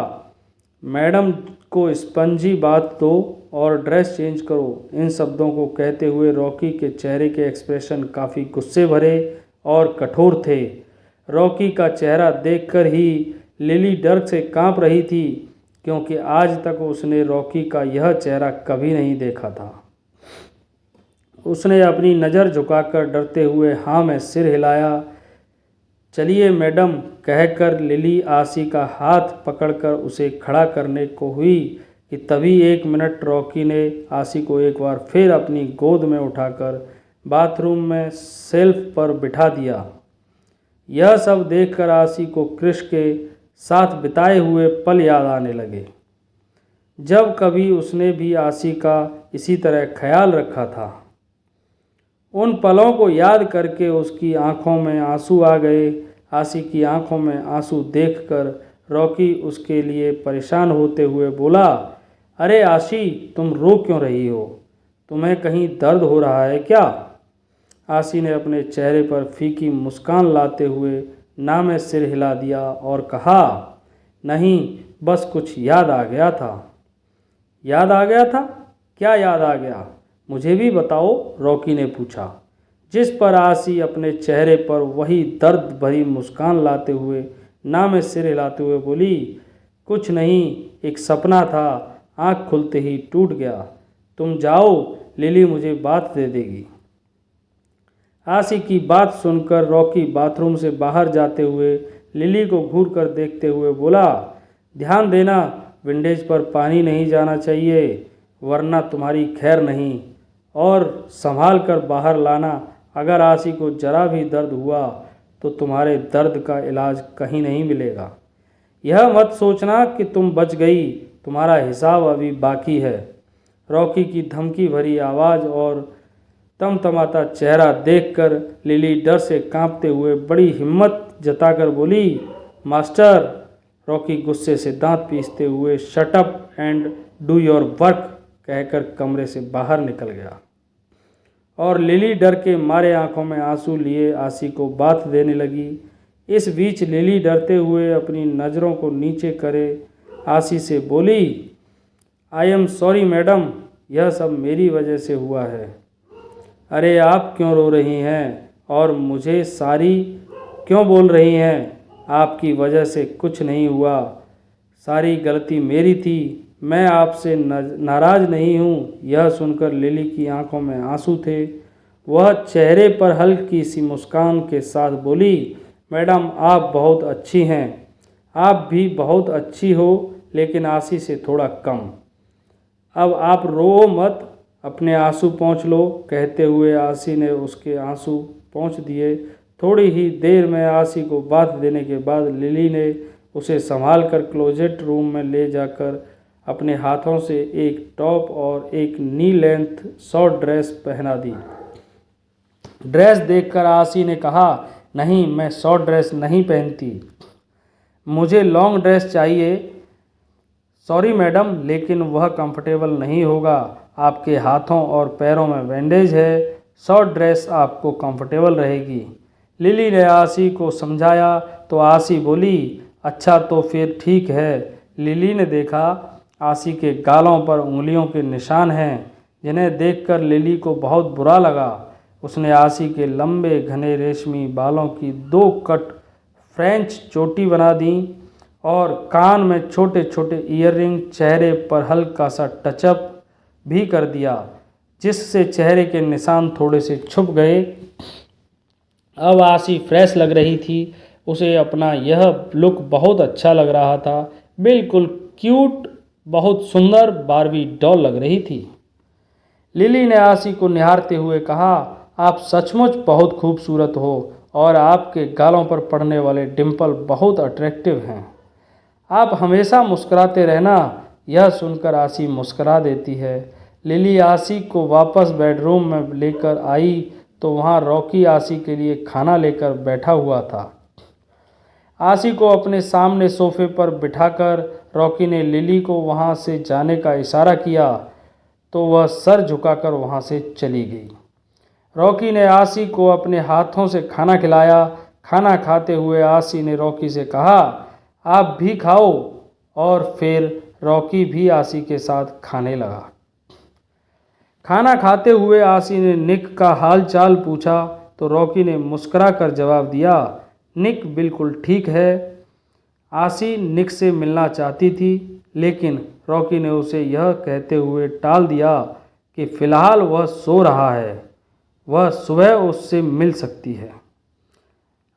Speaker 1: मैडम को स्पंजी बात दो और ड्रेस चेंज करो। इन शब्दों को कहते हुए रॉकी के चेहरे के एक्सप्रेशन काफ़ी गुस्से भरे और कठोर थे। रॉकी का चेहरा देखकर ही लिली डर से कांप रही थी, क्योंकि आज तक उसने रॉकी का यह चेहरा कभी नहीं देखा था। उसने अपनी नज़र झुकाकर डरते हुए हाँ में सिर हिलाया। चलिए मैडम, कहकर लिली आसी का हाथ पकड़कर उसे खड़ा करने को हुई कि तभी 1 मिनट रॉकी ने आसी को एक बार फिर अपनी गोद में उठाकर बाथरूम में शेल्फ पर बिठा दिया। यह सब देखकर आसी को क्रिश के साथ बिताए हुए पल याद आने लगे, जब कभी उसने भी आसी का इसी तरह ख्याल रखा था। उन पलों को याद करके उसकी आंखों में आंसू आ गए। आसी की आंखों में आंसू देखकर रॉकी उसके लिए परेशान होते हुए बोला, अरे आशी, तुम रो क्यों रही हो? तुम्हें कहीं दर्द हो रहा है क्या? आशी ने अपने चेहरे पर फीकी मुस्कान लाते हुए ना में सिर हिला दिया और कहा, नहीं, बस कुछ याद आ गया था। याद आ गया था? क्या याद आ गया? मुझे भी बताओ, रॉकी ने पूछा। जिस पर आशी अपने चेहरे पर वही दर्द भरी मुस्कान लाते हुए ना में सिर हिलाते हुए बोली, कुछ नहीं, एक सपना था, आँख खुलते ही टूट गया। तुम जाओ, लिली मुझे बात दे देगी। आशी की बात सुनकर रॉकी बाथरूम से बाहर जाते हुए लिली को घूर कर देखते हुए बोला, ध्यान देना, विंडेज पर पानी नहीं जाना चाहिए, वरना तुम्हारी खैर नहीं, और संभाल कर बाहर लाना। अगर आशी को जरा भी दर्द हुआ तो तुम्हारे दर्द का इलाज कहीं नहीं मिलेगा। यह मत सोचना कि तुम बच गई, तुम्हारा हिसाब अभी बाकी है। रॉकी की धमकी भरी आवाज़ और तमतमाता चेहरा देखकर लिली डर से कांपते हुए बड़ी हिम्मत जताकर बोली, मास्टर। रॉकी गुस्से से दांत पीसते हुए shut up and do your work कहकर कमरे से बाहर निकल गया और लिली डर के मारे आंखों में आंसू लिए आशी को बात देने लगी। इस बीच लिली डरते हुए अपनी नज़रों को नीचे करे आशी से बोली, आई एम सॉरी मैडम, यह सब मेरी वजह से हुआ है। अरे आप क्यों रो रही हैं और मुझे सारी क्यों बोल रही हैं? आपकी वजह से कुछ नहीं हुआ, सारी गलती मेरी थी, मैं आपसे नाराज़ नहीं हूँ। यह सुनकर लिली की आंखों में आंसू थे। वह चेहरे पर हल्की सी मुस्कान के साथ बोली, मैडम आप बहुत अच्छी हैं, आप भी बहुत अच्छी हो, लेकिन आशी से थोड़ा कम। अब आप रो मत, अपने आंसू पोंछ लो। कहते हुए आशी ने उसके आंसू पोंछ दिए। थोड़ी ही देर में आशी को बात देने के बाद लिली ने उसे संभाल कर क्लोजेट रूम में ले जाकर अपने हाथों से एक टॉप और एक नी लेंथ शॉर्ट ड्रेस पहना दी। ड्रेस देखकर आशी ने कहा, नहीं, मैं शॉर्ट ड्रेस नहीं पहनती, मुझे लॉन्ग ड्रेस चाहिए। सॉरी मैडम, लेकिन वह कंफर्टेबल नहीं होगा, आपके हाथों और पैरों में बैंडेज है, शॉर्ट ड्रेस आपको कंफर्टेबल रहेगी। लिली ने आशी को समझाया तो आशी बोली, अच्छा तो फिर ठीक है। लिली ने देखा आशी के गालों पर उंगलियों के निशान हैं, जिन्हें देखकर लिली को बहुत बुरा लगा। उसने आशी के लंबे घने रेशमी बालों की 2 कट फ्रेंच चोटी बना दी और कान में छोटे छोटे ईयररिंग, चेहरे पर हल्का सा टचअप भी कर दिया, जिससे चेहरे के निशान थोड़े से छुप गए। अब आशी फ्रेश लग रही थी, उसे अपना यह लुक बहुत अच्छा लग रहा था, बिल्कुल क्यूट, बहुत सुंदर बारबी डॉल लग रही थी। लिली ने आशी को निहारते हुए कहा, आप सचमुच बहुत खूबसूरत हो और आपके गालों पर पड़ने वाले डिंपल बहुत अट्रैक्टिव हैं। आप हमेशा मुस्कुराते रहना। यह सुनकर आशी मुस्कुरा देती है। लिली आशी को वापस बेडरूम में लेकर आई तो वहाँ रॉकी आशी के लिए खाना लेकर बैठा हुआ था। आशी को अपने सामने सोफे पर बिठाकर रॉकी ने लिली को वहाँ से जाने का इशारा किया तो वह सर झुकाकर वहाँ से चली गई। रॉकी ने आशी को अपने हाथों से खाना खिलाया। खाना खाते हुए आशी ने रॉकी से कहा, आप भी खाओ, और फिर रॉकी भी आशी के साथ खाने लगा। खाना खाते हुए आशी ने निक का हाल चाल पूछा तो रॉकी ने मुस्कुरा कर जवाब दिया, निक बिल्कुल ठीक है। आशी निक से मिलना चाहती थी, लेकिन रॉकी ने उसे यह कहते हुए टाल दिया कि फ़िलहाल वह सो रहा है, वह सुबह उससे मिल सकती है।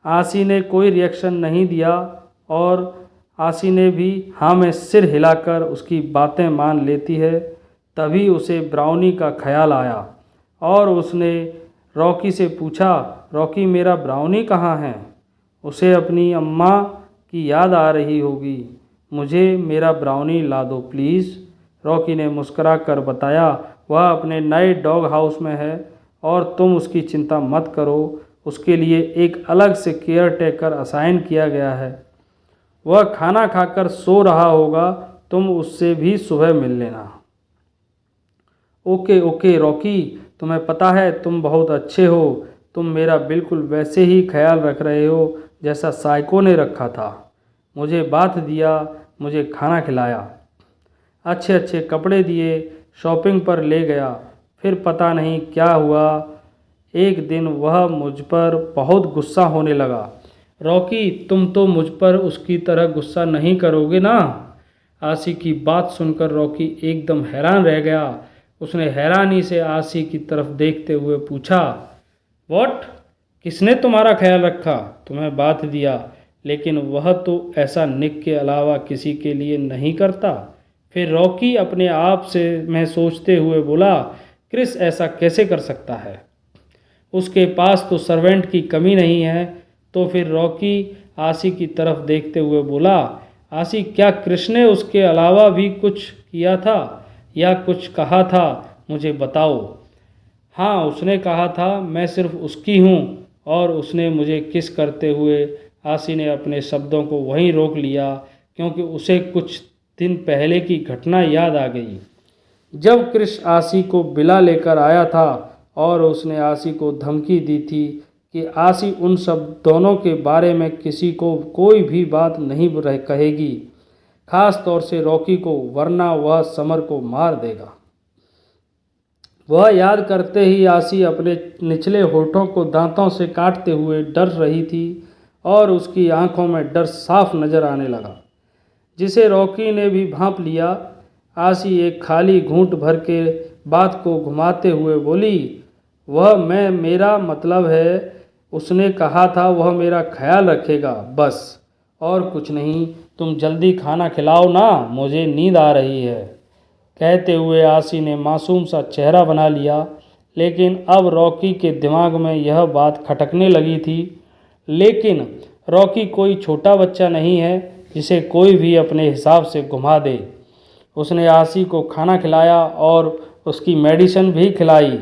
Speaker 1: आशी ने कोई रिएक्शन नहीं दिया और आशी ने भी हाँ में सिर हिलाकर उसकी बातें मान लेती है। तभी उसे ब्राउनी का ख्याल आया और उसने रॉकी से पूछा, रॉकी मेरा ब्राउनी कहाँ है? उसे अपनी अम्मा की याद आ रही होगी, मुझे मेरा ब्राउनी ला दो प्लीज़। रॉकी ने मुस्कुरा कर बताया, वह अपने नए डॉग हाउस में है और तुम उसकी चिंता मत करो, उसके लिए एक अलग से केयर टेकर असाइन किया गया है। वह खाना खाकर सो रहा होगा, तुम उससे भी सुबह मिल लेना। ओके ओके रॉकी, तुम्हें पता है तुम बहुत अच्छे हो। तुम मेरा बिल्कुल वैसे ही ख्याल रख रहे हो जैसा साइको ने रखा था। मुझे बात दिया, मुझे खाना खिलाया, अच्छे अच्छे कपड़े दिए, शॉपिंग पर ले गया। फिर पता नहीं क्या हुआ, एक दिन वह मुझ पर बहुत गुस्सा होने लगा। रॉकी, तुम तो मुझ पर उसकी तरह गुस्सा नहीं करोगे ना? आशी की बात सुनकर रॉकी एकदम हैरान रह गया। उसने हैरानी से आशी की तरफ देखते हुए पूछा, व्हाट? किसने तुम्हारा ख्याल रखा? तुम्हें बात दिया, लेकिन वह तो ऐसा निक के अलावा किसी के लिए नहीं करता। फिर रॉकी अपने आप से में सोचते हुए बोला, क्रिस ऐसा कैसे कर सकता है? उसके पास तो सर्वेंट की कमी नहीं है। तो फिर रॉकी आशी की तरफ देखते हुए बोला, आशी, क्या कृष्ण ने उसके अलावा भी कुछ किया था या कुछ कहा था? मुझे बताओ। हाँ, उसने कहा था मैं सिर्फ उसकी हूँ, और उसने मुझे किस करते हुए। आशी ने अपने शब्दों को वहीं रोक लिया क्योंकि उसे कुछ दिन पहले की घटना याद आ गई, जब कृष आशी को बिला लेकर आया था और उसने आशी को धमकी दी थी कि आशी उन सब दोनों के बारे में किसी को कोई भी बात नहीं कहेगी, खास तौर से रॉकी को, वरना वह समर को मार देगा। वह याद करते ही आशी अपने निचले होठों को दांतों से काटते हुए डर रही थी और उसकी आंखों में डर साफ नजर आने लगा, जिसे रॉकी ने भी भांप लिया। आशी एक खाली घूंट भर के बात को घुमाते हुए बोली, वह मैं मेरा मतलब है, उसने कहा था वह मेरा ख्याल रखेगा, बस और कुछ नहीं। तुम जल्दी खाना खिलाओ ना, मुझे नींद आ रही है। कहते हुए आशी ने मासूम सा चेहरा बना लिया, लेकिन अब रॉकी के दिमाग में यह बात खटकने लगी थी। लेकिन रॉकी कोई छोटा बच्चा नहीं है जिसे कोई भी अपने हिसाब से घुमा दे। उसने आशी को खाना खिलाया और उसकी मेडिसिन भी खिलाई।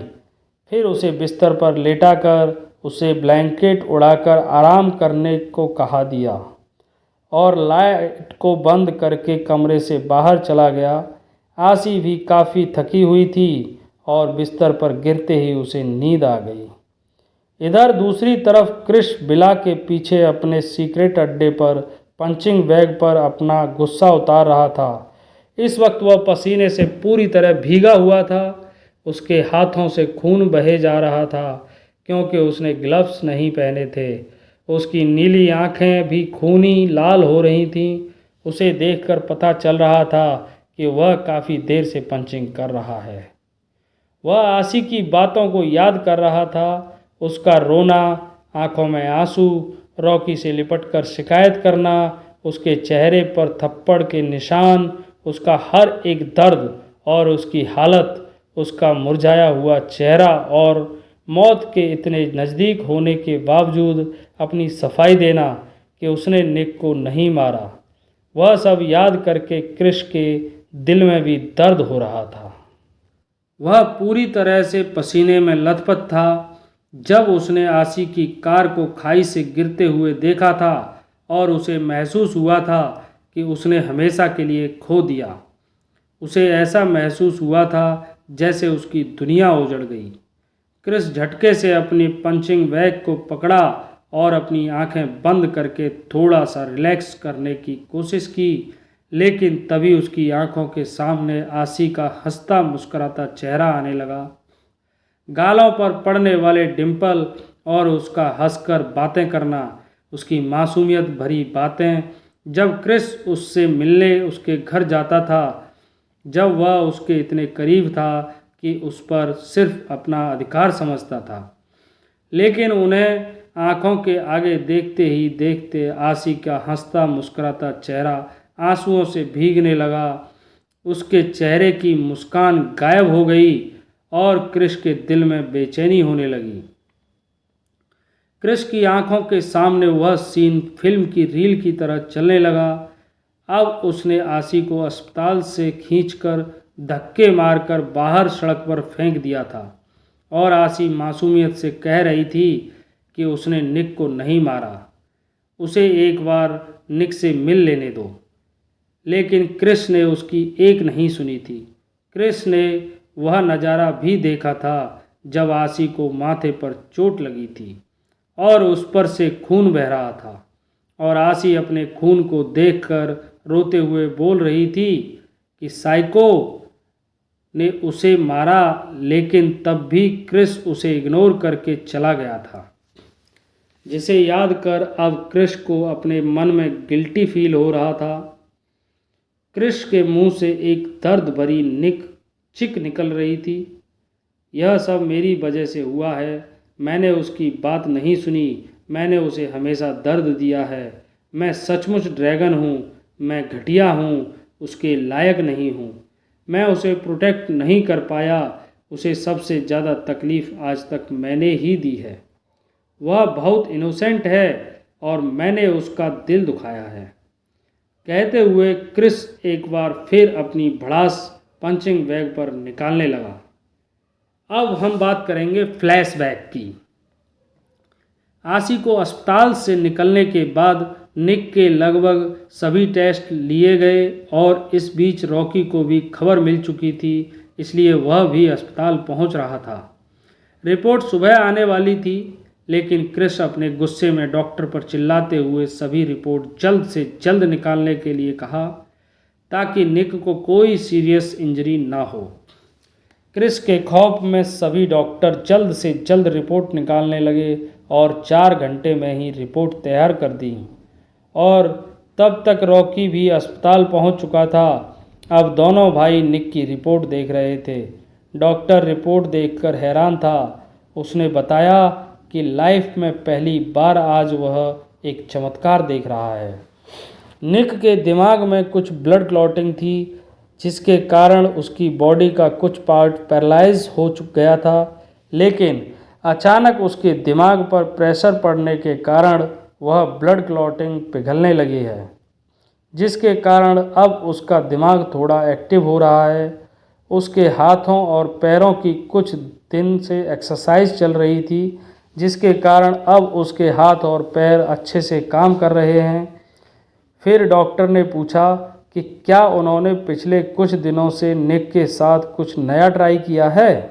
Speaker 1: फिर उसे बिस्तर पर लेटाकर उसे ब्लैंकेट उड़ाकर आराम करने को कहा दिया और लाइट को बंद करके कमरे से बाहर चला गया। आशी भी काफ़ी थकी हुई थी और बिस्तर पर गिरते ही उसे नींद आ गई। इधर दूसरी तरफ कृष बिला के पीछे अपने सीक्रेट अड्डे पर पंचिंग बैग पर अपना गुस्सा उतार रहा था। इस वक्त वह पसीने से पूरी तरह भीगा हुआ था। उसके हाथों से खून बहे जा रहा था क्योंकि उसने ग्लव्स नहीं पहने थे। उसकी नीली आंखें भी खूनी लाल हो रही थीं। उसे देखकर पता चल रहा था कि वह काफ़ी देर से पंचिंग कर रहा है। वह आशी की बातों को याद कर रहा था, उसका रोना, आंखों में आंसू, रॉकी से लिपटकर शिकायत करना, उसके चेहरे पर थप्पड़ के निशान, उसका हर एक दर्द और उसकी हालत, उसका मुरझाया हुआ चेहरा और मौत के इतने नज़दीक होने के बावजूद अपनी सफाई देना कि उसने निक को नहीं मारा। वह सब याद करके कृष के दिल में भी दर्द हो रहा था। वह पूरी तरह से पसीने में लथपथ था जब उसने आशी की कार को खाई से गिरते हुए देखा था और उसे महसूस हुआ था कि उसने हमेशा के लिए खो दिया। उसे ऐसा महसूस हुआ था जैसे उसकी दुनिया उजड़ गई। क्रिस झटके से अपनी पंचिंग बैग को पकड़ा और अपनी आंखें बंद करके थोड़ा सा रिलैक्स करने की कोशिश की, लेकिन तभी उसकी आंखों के सामने आशी का हंसता मुस्कुराता चेहरा आने लगा, गालों पर पड़ने वाले डिंपल और उसका हंसकर बातें करना, उसकी मासूमियत भरी बातें। जब क्रिस उससे मिलने उसके घर जाता था, जब वह उसके इतने करीब था कि उस पर सिर्फ अपना अधिकार समझता था, लेकिन उन्हें आंखों के आगे देखते ही देखते आशी का हंसता मुस्कुराता चेहरा आंसुओं से भीगने लगा। उसके चेहरे की मुस्कान गायब हो गई और क्रिश के दिल में बेचैनी होने लगी। क्रिश की आंखों के सामने वह सीन फिल्म की रील की तरह चलने लगा। अब उसने आशी को अस्पताल से खींचकर धक्के मारकर बाहर सड़क पर फेंक दिया था और आशी मासूमियत से कह रही थी कि उसने निक को नहीं मारा, उसे एक बार निक से मिल लेने दो। लेकिन क्रिस ने उसकी एक नहीं सुनी थी। क्रिस ने वह नज़ारा भी देखा था जब आसी को माथे पर चोट लगी थी और उस पर से खून बह रहा था, और आसी अपने खून को देखकर रोते हुए बोल रही थी कि साइको ने उसे मारा, लेकिन तब भी क्रिस उसे इग्नोर करके चला गया था। जिसे याद कर अब क्रिस को अपने मन में गिल्टी फील हो रहा था। क्रिस के मुंह से एक दर्द भरी चिक निकल रही थी। यह सब मेरी वजह से हुआ है। मैंने उसकी बात नहीं सुनी। मैंने उसे हमेशा दर्द दिया है। मैं सचमुच ड्रैगन हूँ। मैं घटिया हूँ, उसके लायक नहीं हूँ। मैं उसे प्रोटेक्ट नहीं कर पाया। उसे सबसे ज़्यादा तकलीफ़ आज तक मैंने ही दी है। वह बहुत इनोसेंट है और मैंने उसका दिल दुखाया है। कहते हुए क्रिस एक बार फिर अपनी भड़ास पंचिंग बैग पर निकालने लगा। अब हम बात करेंगे फ्लैशबैक की। आसी को अस्पताल से निकलने के बाद निक के लगभग सभी टेस्ट लिए गए और इस बीच रॉकी को भी खबर मिल चुकी थी, इसलिए वह भी अस्पताल पहुंच रहा था। रिपोर्ट सुबह आने वाली थी, लेकिन क्रिस अपने गुस्से में डॉक्टर पर चिल्लाते हुए सभी रिपोर्ट जल्द से जल्द निकालने के लिए कहा, ताकि निक को कोई सीरियस इंजरी ना हो। क्रिस के खौफ में सभी डॉक्टर जल्द से जल्द रिपोर्ट निकालने लगे और 4 घंटे में ही रिपोर्ट तैयार कर दी। और तब तक रॉकी भी अस्पताल पहुंच चुका था। अब दोनों भाई निक की रिपोर्ट देख रहे थे। डॉक्टर रिपोर्ट देखकर हैरान था। उसने बताया कि लाइफ में पहली बार आज वह एक चमत्कार देख रहा है। निक के दिमाग में कुछ ब्लड क्लॉटिंग थी, जिसके कारण उसकी बॉडी का कुछ पार्ट पैरालाइज हो गया था, लेकिन अचानक उसके दिमाग पर प्रेशर पड़ने के कारण वह ब्लड क्लॉटिंग पिघलने लगी है, जिसके कारण अब उसका दिमाग थोड़ा एक्टिव हो रहा है। उसके हाथों और पैरों की कुछ दिन से एक्सरसाइज चल रही थी, जिसके कारण अब उसके हाथ और पैर अच्छे से काम कर रहे हैं। फिर डॉक्टर ने पूछा कि क्या उन्होंने पिछले कुछ दिनों से निक के साथ कुछ नया ट्राई किया है।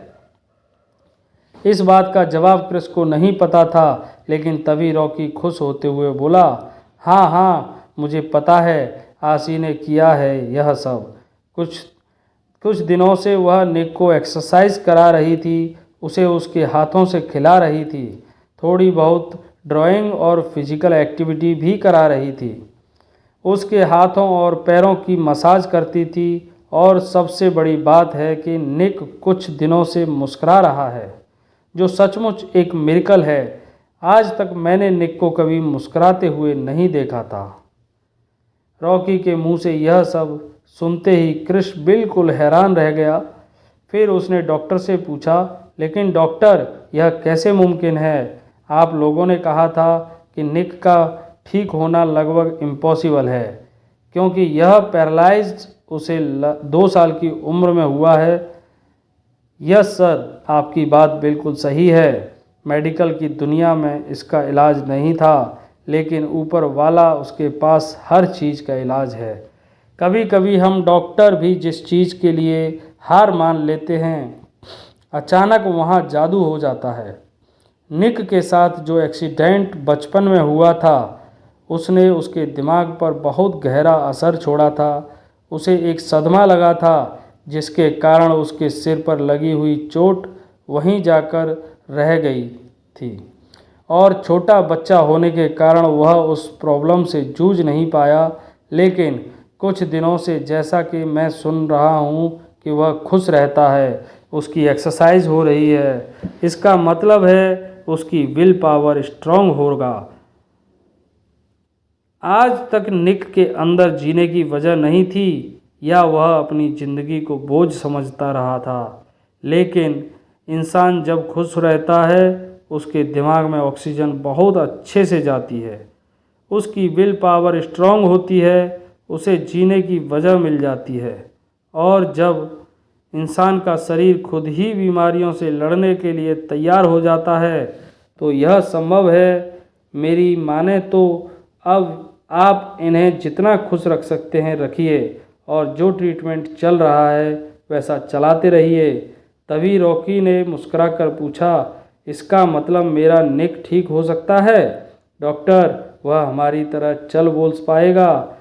Speaker 1: इस बात का जवाब क्रिस को नहीं पता था, लेकिन तभी रॉकी खुश होते हुए बोला, हाँ हाँ, मुझे पता है, आसी ने किया है यह सब। कुछ दिनों से वह निक को एक्सरसाइज करा रही थी, उसे उसके हाथों से खिला रही थी, थोड़ी बहुत ड्राइंग और फिजिकल एक्टिविटी भी करा रही थी, उसके हाथों और पैरों की मसाज करती थी, और सबसे बड़ी बात है कि निक कुछ दिनों से मुस्कुरा रहा है, जो सचमुच एक मिरेकल है। आज तक मैंने निक को कभी मुस्कुराते हुए नहीं देखा था। रॉकी के मुंह से यह सब सुनते ही क्रिस बिल्कुल हैरान रह गया। फिर उसने डॉक्टर से पूछा, लेकिन डॉक्टर, यह कैसे मुमकिन है? आप लोगों ने कहा था कि निक का ठीक होना लगभग इम्पॉसिबल है, क्योंकि यह पैरालाइज्ड उसे 2 साल की उम्र में हुआ है। यस सर, आपकी बात बिल्कुल सही है। मेडिकल की दुनिया में इसका इलाज नहीं था, लेकिन ऊपर वाला उसके पास हर चीज़ का इलाज है। कभी कभी हम डॉक्टर भी जिस चीज़ के लिए हार मान लेते हैं, अचानक वहाँ जादू हो जाता है। निक के साथ जो एक्सीडेंट बचपन में हुआ था, उसने उसके दिमाग पर बहुत गहरा असर छोड़ा था। उसे एक सदमा लगा था, जिसके कारण उसके सिर पर लगी हुई चोट वहीं जाकर रह गई थी, और छोटा बच्चा होने के कारण वह उस प्रॉब्लम से जूझ नहीं पाया। लेकिन कुछ दिनों से जैसा कि मैं सुन रहा हूँ कि वह खुश रहता है, उसकी एक्सरसाइज हो रही है, इसका मतलब है उसकी विल पावर स्ट्रांग होगा। आज तक निक के अंदर जीने की वजह नहीं थी, या वह अपनी ज़िंदगी को बोझ समझता रहा था। लेकिन इंसान जब खुश रहता है, उसके दिमाग में ऑक्सीजन बहुत अच्छे से जाती है, उसकी विल पावर स्ट्रांग होती है, उसे जीने की वजह मिल जाती है। और जब इंसान का शरीर खुद ही बीमारियों से लड़ने के लिए तैयार हो जाता है, तो यह संभव है। मेरी माने तो अब आप इन्हें जितना खुश रख सकते हैं रखिए और जो ट्रीटमेंट चल रहा है वैसा चलाते रहिए। तभी रॉकी ने मुस्कुराकर पूछा, इसका मतलब मेरा निक ठीक हो सकता है डॉक्टर? वह हमारी तरह चल बोल पाएगा?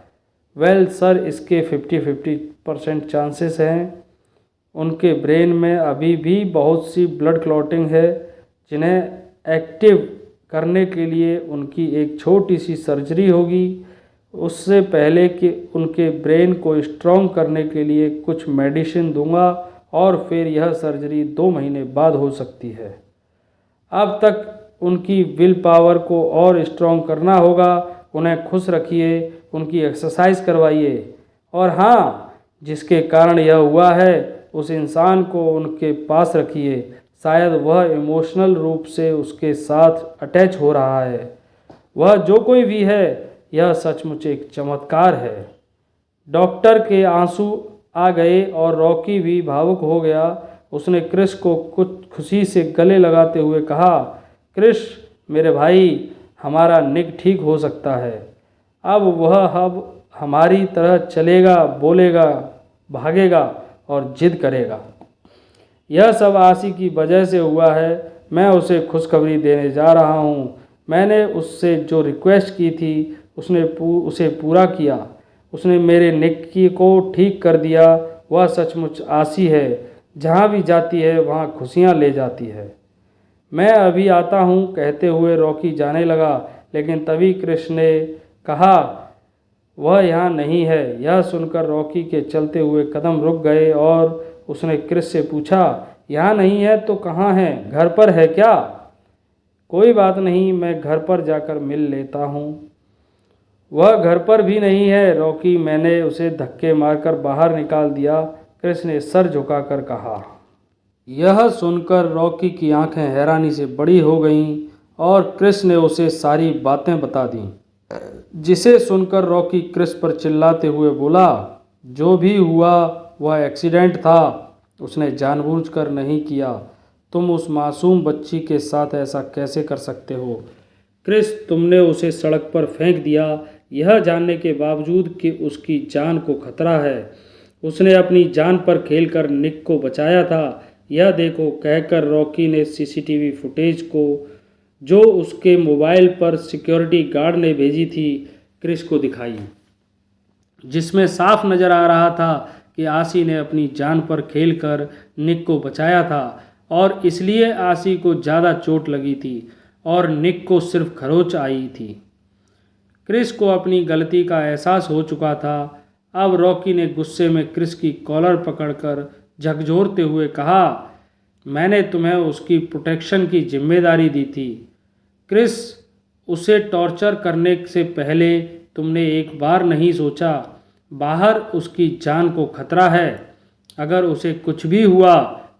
Speaker 1: वेल सर, इसके 50-50% चांसेस हैं। उनके ब्रेन में अभी भी बहुत सी ब्लड क्लॉटिंग है जिन्हें एक्टिव करने के लिए उनकी एक छोटी सी सर्जरी होगी। उससे पहले कि उनके ब्रेन को स्ट्रॉन्ग करने के लिए कुछ मेडिसिन दूंगा और फिर यह सर्जरी 2 महीने बाद हो सकती है। अब तक उनकी विल पावर को और स्ट्रॉन्ग करना होगा। उन्हें खुश रखिए, उनकी एक्सरसाइज करवाइए और हाँ, जिसके कारण यह हुआ है उस इंसान को उनके पास रखिए। शायद वह इमोशनल रूप से उसके साथ अटैच हो रहा है। वह जो कोई भी है, यह सचमुच एक चमत्कार है। डॉक्टर के आंसू आ गए और रॉकी भी भावुक हो गया। उसने क्रिस को कुछ खुशी से गले लगाते हुए कहा, क्रिस मेरे भाई, हमारा निक ठीक हो सकता है। अब हमारी तरह चलेगा, बोलेगा, भागेगा और जिद करेगा। यह सब आशी की वजह से हुआ है। मैं उसे खुशखबरी देने जा रहा हूँ। मैंने उससे जो रिक्वेस्ट की थी उसे पूरा किया। उसने मेरे निक्की को ठीक कर दिया। वह सचमुच आशी है। जहाँ भी जाती है वहाँ खुशियाँ ले जाती है। मैं अभी आता हूँ कहते हुए रॉकी जाने लगा, लेकिन तभी कृष्ण ने कहा, वह यहाँ नहीं है। यह सुनकर रॉकी के चलते हुए कदम रुक गए और उसने क्रिस से पूछा, यहाँ नहीं है तो कहाँ है? घर पर है क्या? कोई बात नहीं, मैं घर पर जाकर मिल लेता हूँ। वह घर पर भी नहीं है रॉकी, मैंने उसे धक्के मारकर बाहर निकाल दिया, क्रिस ने सर झुकाकर कहा। यह सुनकर रॉकी की आंखें हैरानी से बड़ी हो गईं और क्रिस ने उसे सारी बातें बता दीं। जिसे सुनकर रॉकी क्रिस पर चिल्लाते हुए बोला, जो भी हुआ वह एक्सीडेंट था, उसने जानबूझकर नहीं किया। तुम उस मासूम बच्ची के साथ ऐसा कैसे कर सकते हो? क्रिस, तुमने उसे सड़क पर फेंक दिया, यह जानने के बावजूद कि उसकी जान को खतरा है। उसने अपनी जान पर खेलकर निक को बचाया था। यह देखो, कहकर रॉकी ने सीसीटीवी फुटेज को जो उसके मोबाइल पर सिक्योरिटी गार्ड ने भेजी थी क्रिस को दिखाई, जिसमें साफ नज़र आ रहा था कि आशी ने अपनी जान पर खेलकर निक को बचाया था और इसलिए आशी को ज़्यादा चोट लगी थी और निक को सिर्फ खरोंच आई थी। क्रिस को अपनी गलती का एहसास हो चुका था। अब रॉकी ने गुस्से में क्रिस की कॉलर पकड़कर झकझोरते हुए कहा, मैंने तुम्हें उसकी प्रोटेक्शन की जिम्मेदारी दी थी क्रिस। उसे टॉर्चर करने से पहले तुमने एक बार नहीं सोचा, बाहर उसकी जान को खतरा है। अगर उसे कुछ भी हुआ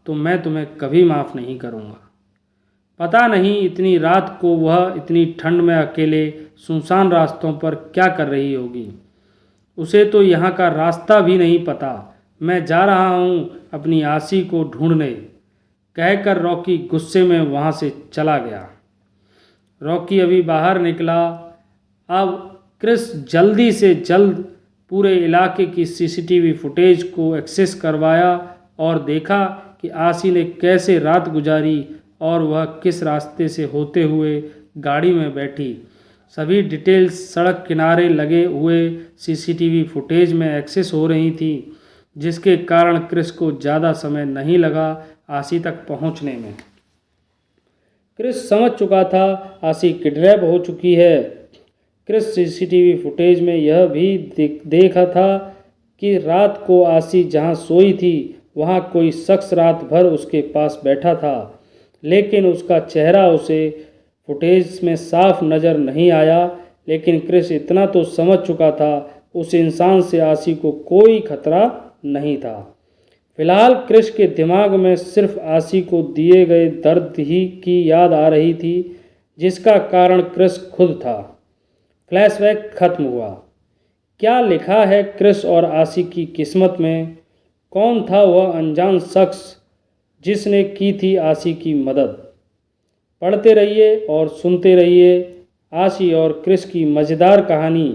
Speaker 1: तो मैं तुम्हें कभी माफ़ नहीं करूँगा। पता नहीं इतनी रात को वह इतनी ठंड में अकेले सुनसान रास्तों पर क्या कर रही होगी। उसे तो यहाँ का रास्ता भी नहीं पता। मैं जा रहा हूँ अपनी आशी को ढूंढने, कहकर रॉकी गुस्से में वहाँ से चला गया। रॉकी अभी बाहर निकला। अब क्रिस जल्दी से जल्द पूरे इलाके की सीसीटीवी फुटेज को एक्सेस करवाया और देखा कि आशी ने कैसे रात गुजारी और वह किस रास्ते से होते हुए गाड़ी में बैठी। सभी डिटेल्स सड़क किनारे लगे हुए सीसीटीवी फुटेज में एक्सेस हो रही थी, जिसके कारण क्रिस को ज़्यादा समय नहीं लगा आशी तक पहुंचने में। क्रिस समझ चुका था आशी किडनैप हो चुकी है। क्रिस सीसीटीवी फुटेज में यह भी देखा था कि रात को आशी जहां सोई थी वहां कोई शख्स रात भर उसके पास बैठा था, लेकिन उसका चेहरा उसे फुटेज में साफ नज़र नहीं आया। लेकिन क्रिस इतना तो समझ चुका था, उस इंसान से आशी को कोई खतरा नहीं था। फिलहाल क्रिस के दिमाग में सिर्फ आशी को दिए गए दर्द ही की याद आ रही थी, जिसका कारण क्रिस खुद था। फ्लैशबैक खत्म हुआ। क्या लिखा है क्रिस और आशी की किस्मत में? कौन था वह अनजान शख्स जिसने की थी आशी की मदद? पढ़ते रहिए और सुनते रहिए आशी और क्रिस की मज़ेदार कहानी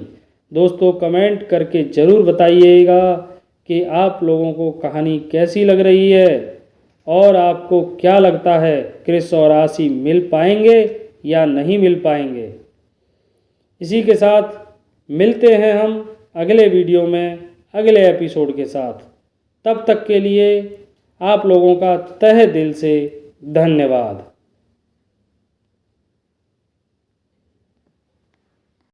Speaker 1: दोस्तों कमेंट करके ज़रूर बताइएगा कि आप लोगों को कहानी कैसी लग रही है और आपको क्या लगता है क्रिस और आशी मिल पाएंगे या नहीं मिल पाएंगे। इसी के साथ मिलते हैं हम अगले वीडियो में अगले एपिसोड के साथ। तब तक के लिए आप लोगों का तहे दिल से धन्यवाद।